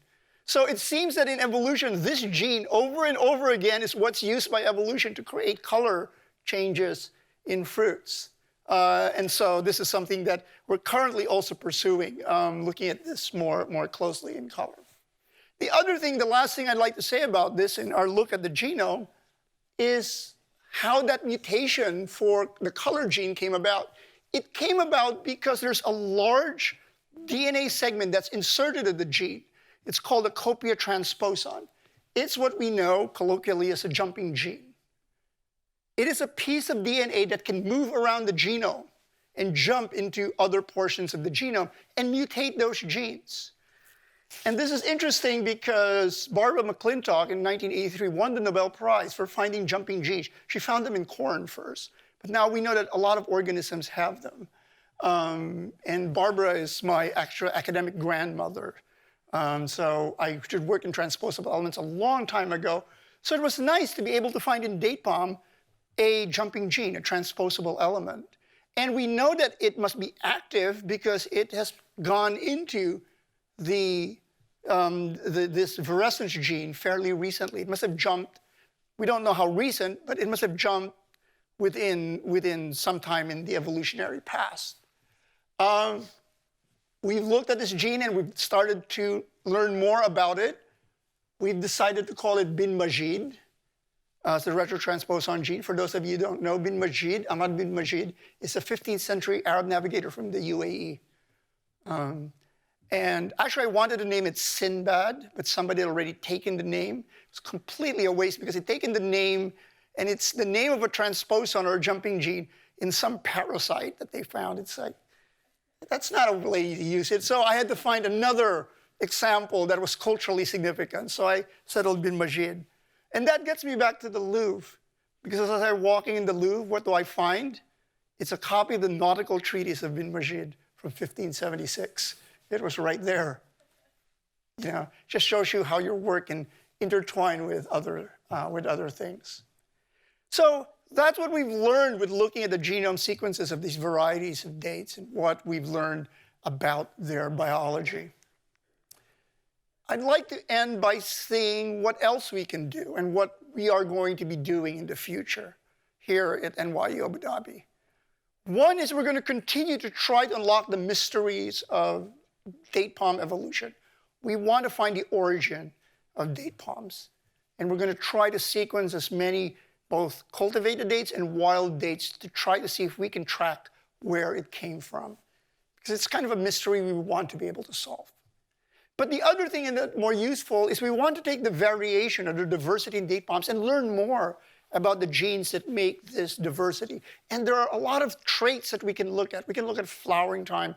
So it seems that in evolution, this gene over and over again is what's used by evolution to create color changes in fruits. And so this is something that we're currently also pursuing, looking at this more closely in color. The other thing, the last thing I'd like to say about this in our look at the genome is how that mutation for the color gene came about. It came about because there's a large DNA segment that's inserted in the gene. It's called a copia transposon. It's what we know colloquially as a jumping gene. It is a piece of DNA that can move around the genome and jump into other portions of the genome and mutate those genes. And this is interesting because Barbara McClintock in 1983 won the Nobel Prize for finding jumping genes. She found them in corn first, but now we know that a lot of organisms have them. And Barbara is my actual academic grandmother. So I did work in transposable elements a long time ago. So it was nice to be able to find in date palm a jumping gene, a transposable element. And we know that it must be active because it has gone into this fluorescence gene fairly recently. It must have jumped, we don't know how recent, but it must have jumped within some time in the evolutionary past. We've looked at this gene and we've started to learn more about it. We've decided to call it bin Majid. It's the retrotransposon gene. For those of you who don't know, bin Majid, Ahmad bin Majid, is a 15th century Arab navigator from the UAE. And actually, I wanted to name it Sinbad, but somebody had already taken the name. It's completely a waste because they'd taken the name, and it's the name of a transposon or a jumping gene in some parasite that they found. It's like, that's not a way to use it. So I had to find another example that was culturally significant. So I settled bin Majid. And that gets me back to the Louvre. Because as I'm walking in the Louvre, what do I find? It's a copy of the nautical treatise of bin Majid from 1576. It was right there. You know, just shows you how your work can intertwine with other things. So that's what we've learned with looking at the genome sequences of these varieties of dates and what we've learned about their biology. I'd like to end by seeing what else we can do and what we are going to be doing in the future here at NYU Abu Dhabi. One is we're going to continue to try to unlock the mysteries of date palm evolution. We want to find the origin of date palms. And we're going to try to sequence as many both cultivated dates and wild dates to try to see if we can track where it came from. Because it's kind of a mystery we want to be able to solve. But the other thing and the more useful is we want to take the variation or the diversity in date palms and learn more about the genes that make this diversity. And there are a lot of traits that we can look at. We can look at flowering time.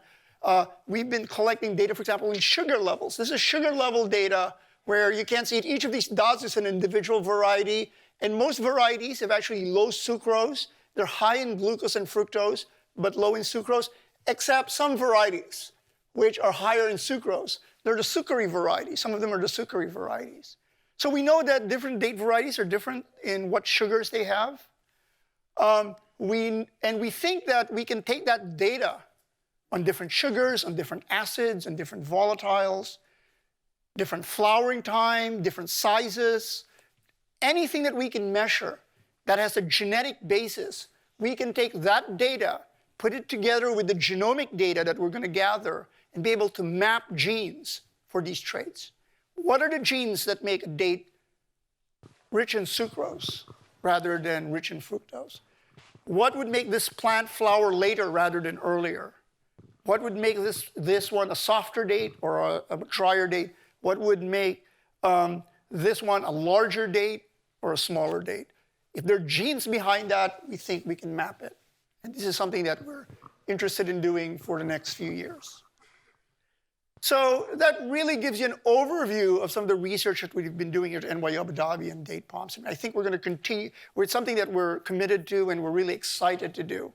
We've been collecting data, for example, in sugar levels. This is sugar level data where you can see each of these dots is an individual variety. And most varieties have actually low sucrose. They're high in glucose and fructose, but low in sucrose, except some varieties, which are higher in sucrose. They're the sukari varieties. Some of them are the sukari varieties. So we know that different date varieties are different in what sugars they have. And we think that we can take that data on different sugars, on different acids, on different volatiles, different flowering time, different sizes, anything that we can measure that has a genetic basis, we can take that data, put it together with the genomic data that we're going to gather, and be able to map genes for these traits. What are the genes that make a date rich in sucrose rather than rich in fructose? What would make this plant flower later rather than earlier? What would make this one a softer date or a drier date? What would make this one a larger date or a smaller date? If there are genes behind that, we think we can map it. And this is something that we're interested in doing for the next few years. So that really gives you an overview of some of the research that we've been doing at NYU Abu Dhabi and date palms. And I think we're going to continue. It's something that we're committed to and we're really excited to do.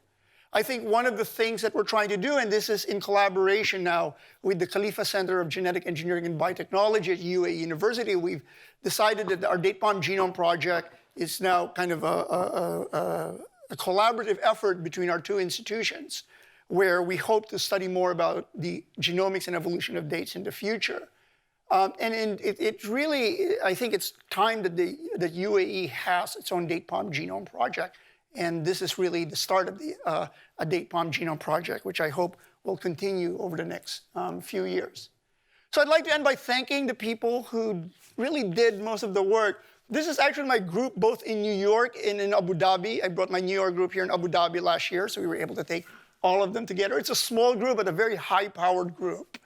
I think one of the things that we're trying to do, and this is in collaboration now with the Khalifa Center of Genetic Engineering and Biotechnology at UAE University, we've decided that our date palm genome project is now kind of a collaborative effort between our two institutions, where we hope to study more about the genomics and evolution of dates in the future. It really, I think it's time that that UAE has its own date palm genome project. And this is really the start of a date palm genome project, which I hope will continue over the next few years. So I'd like to end by thanking the people who really did most of the work. This is actually my group both in New York and in Abu Dhabi. I brought my New York group here in Abu Dhabi last year, so we were able to take all of them together. It's a small group, but a very high-powered group.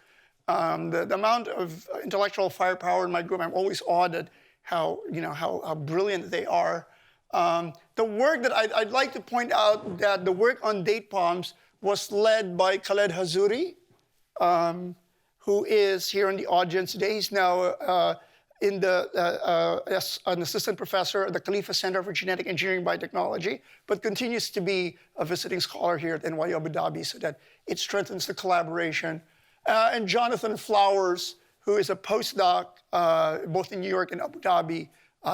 The amount of intellectual firepower in my group, I'm always awed at how brilliant they are. The work that I'd like to point out that the work on date palms was led by Khaled Hazuri, who is here in the audience today. He's now as an assistant professor at the Khalifa Center for Genetic Engineering and Biotechnology, but continues to be a visiting scholar here at NYU Abu Dhabi so that it strengthens the collaboration. And Jonathan Flowers, who is a postdoc both in New York and Abu Dhabi,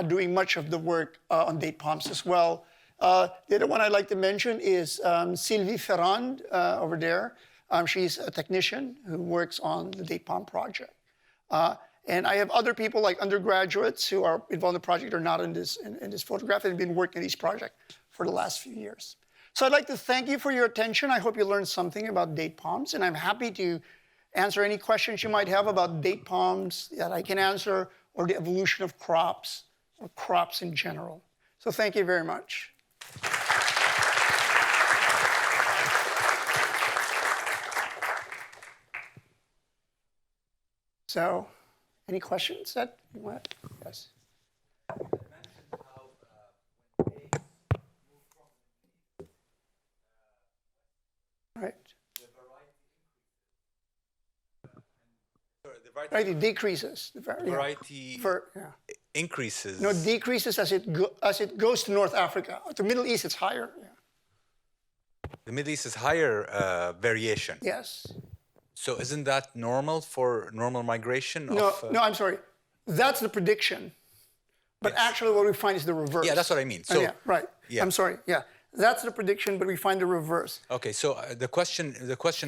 doing much of the work on date palms as well. The other one I'd like to mention is Sylvie Ferrand over there. She's a technician who works on the date palm project. And I have other people like undergraduates who are involved in the project or not in this photograph and have been working on these projects for the last few years. So I'd like to thank you for your attention. I hope you learned something about date palms, and I'm happy to answer any questions you might have about date palms that I can answer, or the evolution of crops, or crops in general. So thank you very much. So, any questions that you want? Yes. You mentioned how when dates move from Right. the variety Variety decreases. The variety increases. No, decreases as it goes to North Africa. To Middle East, it's higher. Yeah. The Middle East is higher variation. Yes. So isn't that normal for normal migration? No, I'm sorry. That's the prediction. But actually what we find is the reverse. Yeah, that's what I mean. So, yeah, right. Yeah. I'm sorry. Yeah. That's the prediction, but we find the reverse. Okay, so the question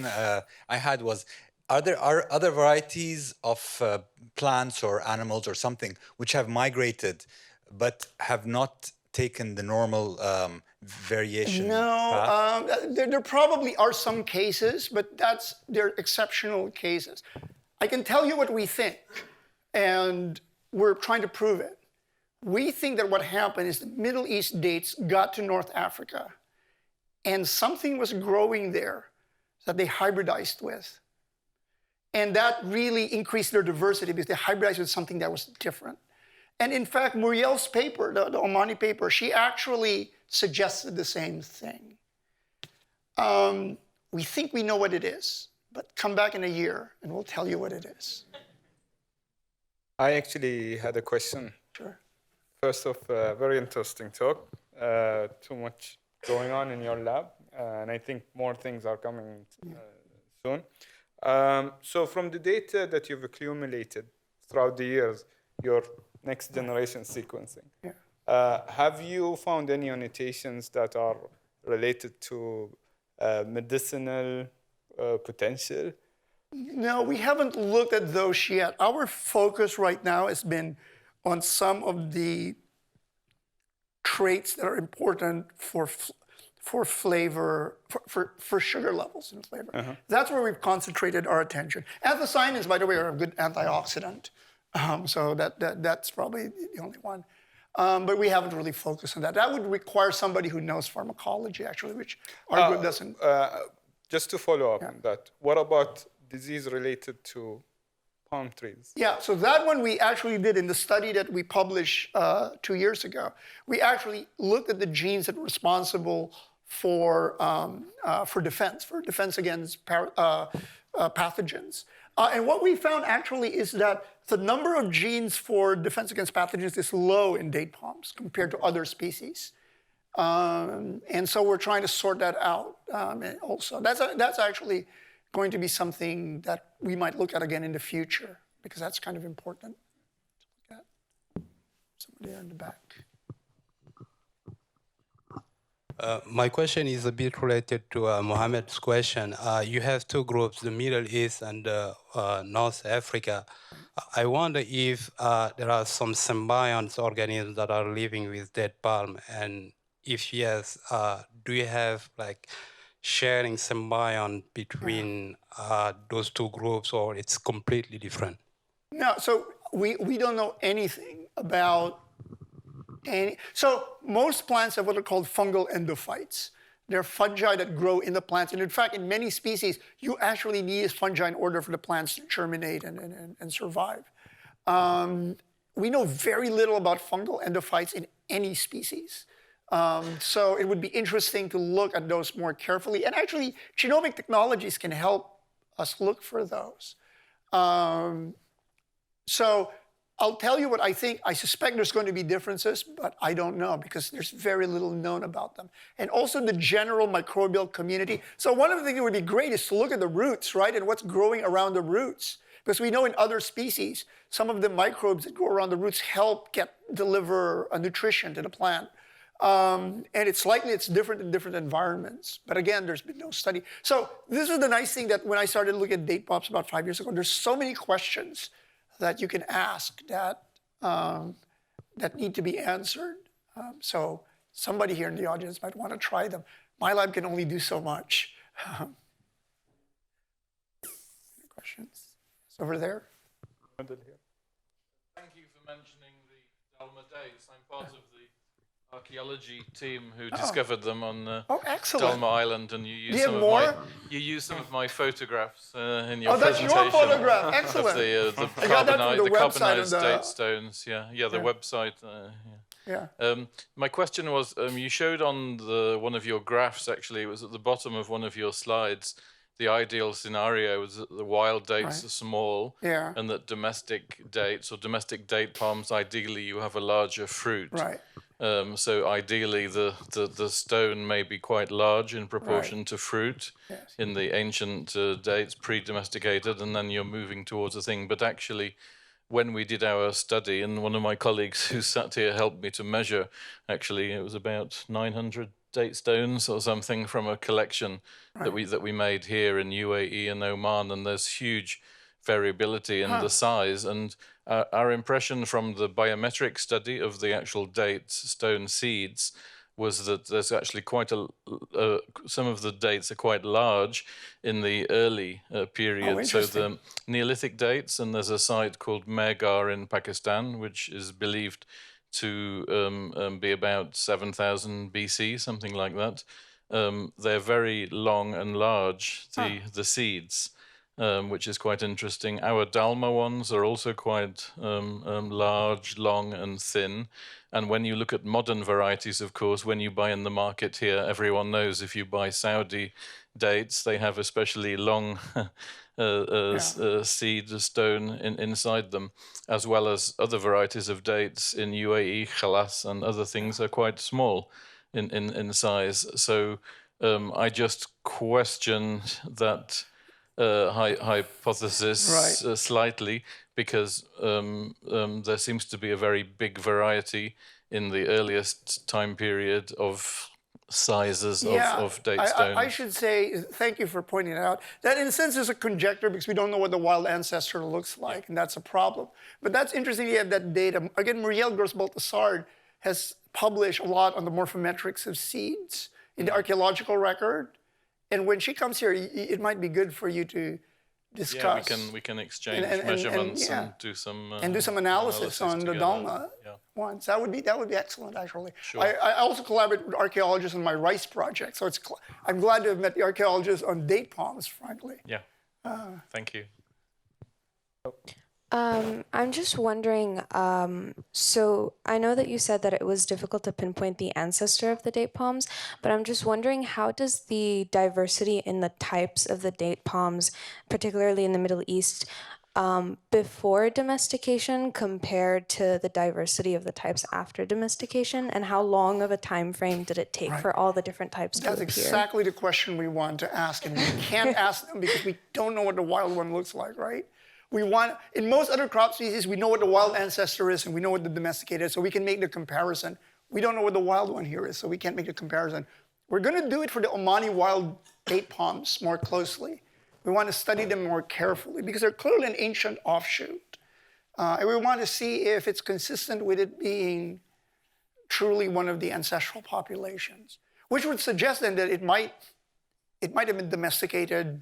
I had was, are there other varieties of plants or animals or something which have migrated but have not taken the normal variation? No, there probably are some cases, but they're exceptional cases. I can tell you what we think, and we're trying to prove it. We think that what happened is the Middle East dates got to North Africa, and something was growing there that they hybridized with. And that really increased their diversity because they hybridized with something that was different. And in fact, Muriel's paper, the Omani paper, she actually suggested the same thing. We think we know what it is, but come back in a year and we'll tell you what it is. I actually had a question. Sure. First off, very interesting talk. Too much going on in your lab, and I think more things are coming soon. So from the data that you've accumulated throughout the years, your next generation sequencing, have you found any annotations that are related to medicinal potential? No, we haven't looked at those yet. Our focus right now has been on some of the traits that are important for flavor, for sugar levels in flavor. That's where we've concentrated our attention. Anthocyanins, by the way, are a good antioxidant. So that's probably the only one. But we haven't really focused on that. That would require somebody who knows pharmacology, actually, which our group doesn't. Just to follow up on that, what about disease related to palm trees? Yeah, so that one we actually did in the study that we published 2 years ago. We actually looked at the genes that were responsible for defense against pathogens. And what we found actually is that the number of genes for defense against pathogens is low in date palms compared to other species. And so we're trying to sort that out also. That's actually going to be something that we might look at again in the future, because that's kind of important to look at. Somebody there in the back. My question is a bit related to Mohammed's question. You have two groups, the Middle East and North Africa. I wonder if there are some symbiont organisms that are living with dead palm, and if yes, do you have like sharing symbiont between those two groups, or it's completely different? No, so we don't know anything about any. So most plants have what are called fungal endophytes. They're fungi that grow in the plants. And in fact, in many species, you actually need fungi in order for the plants to germinate and survive. We know very little about fungal endophytes in any species. So it would be interesting to look at those more carefully. And actually, genomic technologies can help us look for those. So I'll tell you what I think. I suspect there's going to be differences, but I don't know because there's very little known about them. And also the general microbial community. So one of the things that would be great is to look at the roots, right? And what's growing around the roots. Because we know in other species, some of the microbes that grow around the roots help deliver a nutrition to the plant. And it's likely it's different in different environments. But again, there's been no study. So this is the nice thing that when I started looking at date palms about 5 years ago, there's so many questions that you can ask that need to be answered. So somebody here in the audience might want to try them. My lab can only do so much. Questions? It's over there. Thank you for mentioning the Dalma dates. I'm part of the archaeology team who discovered them on Dalma Island, and you use some of my photographs in your presentation. Oh, that's your photograph. Excellent. Of the carbonized date stones. Yeah, the website. My question was, you showed on one of your graphs, actually, it was at the bottom of one of your slides, the ideal scenario was that the wild dates are small, and that domestic dates or domestic date palms, ideally you have a larger fruit. Right. So ideally the stone may be quite large in proportion to fruit in the ancient dates, pre-domesticated, and then you're moving towards a thing. But actually, when we did our study, and one of my colleagues who sat here helped me to measure, actually it was about 900 date stones or something from a collection that we made here in UAE and Oman, and there's huge variability in the size. And our impression from the biometric study of the actual date stone seeds was that there's actually quite some of the dates are quite large in the early period. So the Neolithic dates, and there's a site called Mehrgarh in Pakistan, which is believed to be about 7,000 BC, something like that. They're very long and large, the seeds. which is quite interesting. Our Dalma ones are also quite large, long, and thin. And when you look at modern varieties, of course, when you buy in the market here, everyone knows if you buy Saudi dates, they have especially long seed stone inside them, as well as other varieties of dates in UAE, Khalas, and other things are quite small in size. So I just question that hypothesis slightly, because there seems to be a very big variety in the earliest time period of sizes of date stones. I should say, thank you for pointing it out, that in a sense is a conjecture because we don't know what the wild ancestor looks like, and that's a problem. But that's interesting you have that data. Again, Muriel Gross-Baltasar has published a lot on the morphometrics of seeds in the archaeological record. And when she comes here, it might be good for you to discuss. Yeah, we can exchange measurements and do some analysis on the Dalma ones. That would be excellent, actually. Sure. I also collaborate with archaeologists on my rice project, so I'm glad to have met the archaeologists on date palms, frankly. Yeah. Thank you. I'm just wondering, so I know that you said that it was difficult to pinpoint the ancestor of the date palms, but I'm just wondering, how does the diversity in the types of the date palms, particularly in the Middle East, before domestication compared to the diversity of the types after domestication, and how long of a time frame did it take for all the different types to appear? That's exactly the question we want to ask, and we can't ask them because we don't know what the wild one looks like, right? In most other crop species, we know what the wild ancestor is and we know what the domesticated is, so we can make the comparison. We don't know what the wild one here is, so we can't make the comparison. We're going to do it for the Omani wild date palms more closely. We want to study them more carefully because they're clearly an ancient offshoot. And we want to see if it's consistent with it being truly one of the ancestral populations, which would suggest then that it might have been domesticated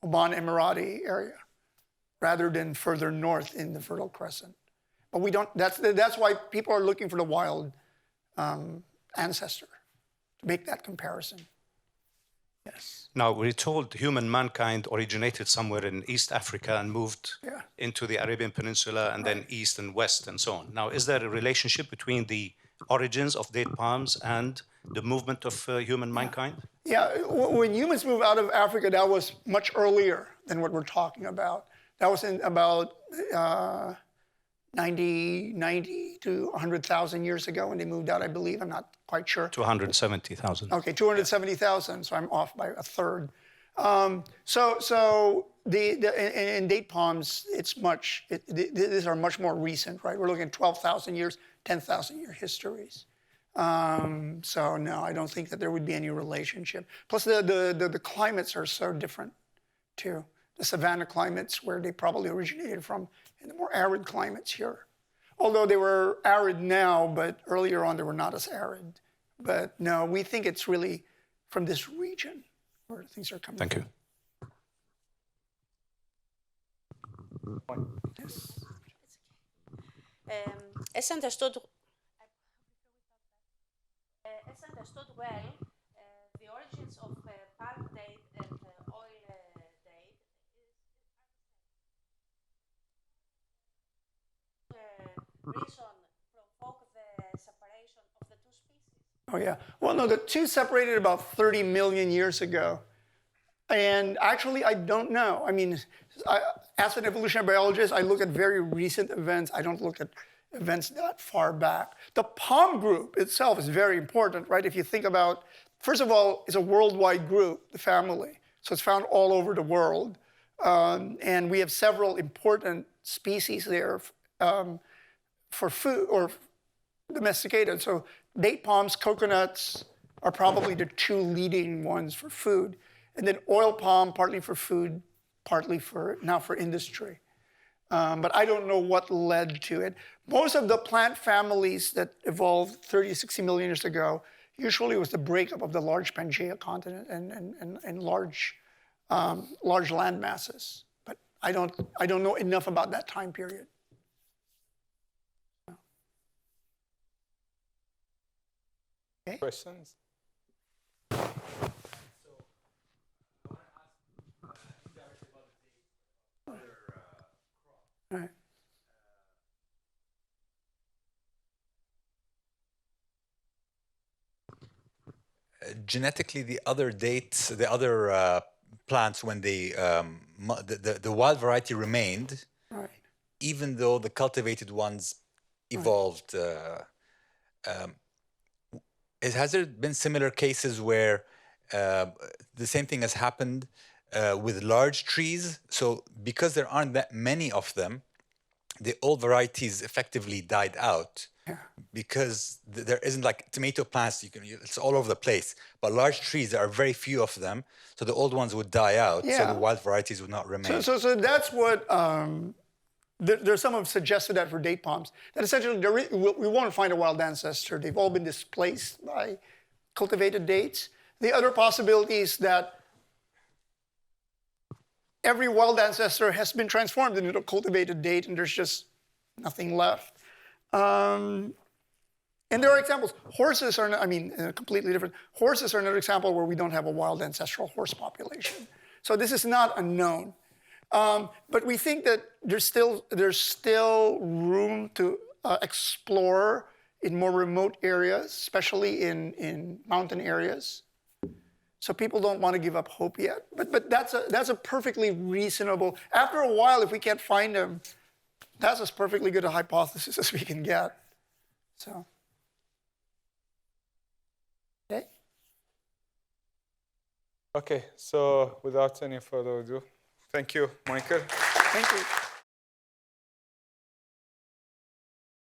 Oman Emirati area, rather than further north in the Fertile Crescent. But we don't, that's why people are looking for the wild ancestor, to make that comparison. Yes. Now, we're told human mankind originated somewhere in East Africa and moved into the Arabian Peninsula and then east and west and so on. Now, is there a relationship between the origins of date palms and the movement of human mankind? Yeah, when humans moved out of Africa, that was much earlier than what we're talking about. That was in about 90 to 100,000 years ago when they moved out, I believe. I'm not quite sure. 270,000. Okay, 270,000, so I'm off by a third. In date palms, these are much more recent, right? We're looking at 12,000 years, 10,000 year histories. So no, I don't think that there would be any relationship. Plus the climates are so different too. The savanna climates where they probably originated from, and the more arid climates here. Although they were arid now, but earlier on they were not as arid. But no, we think it's really from this region where things are coming from. Thank you. Yes. As understood well, the origins of palm date and oil date reason provoke the separation of the two species? Oh yeah. Well, no, the two separated about 30 million years ago. And actually, I don't know. I mean, as an evolutionary biologist, I look at very recent events. I don't look at events that far back. The palm group itself is very important, right? If you think about, first of all, it's a worldwide group, the family. So it's found all over the world. And we have several important species there for food or domesticated. So date palms, coconuts are probably the two leading ones for food. And then oil palm, partly for food, partly for industry. But I don't know what led to it. Most of the plant families that evolved 30, 60 million years ago usually was the breakup of the large Pangaea continent and large land masses. But I don't know enough about that time period. Okay. Questions? Right. Genetically, the other dates, the other plants, when they the wild variety remained, Right. even though the cultivated ones evolved. Has there been similar cases where the same thing has happened with large trees? So because there aren't that many of them, the old varieties effectively died out. Yeah. Because there isn't, like tomato plants, it's all over the place. But large trees, there are very few of them, so the old ones would die out. So Yeah. the wild varieties would not remain. So that's what there's some have suggested that for date palms. That essentially we won't find a wild ancestor. They've all been displaced by cultivated dates. The other possibility is that every wild ancestor has been transformed into a cultivated date, and there's just nothing left. And there are examples. Horses are, completely different. Horses are another example where we don't have a wild ancestral horse population. So this is not unknown. But we think that there's still room to explore in more remote areas, especially in mountain areas. So people don't want to give up hope yet. But that's a perfectly reasonable. After a while, if we can't find them, that's as perfectly good a hypothesis as we can get. So. Okay. Okay, so without any further ado, thank you, Michael. Thank you.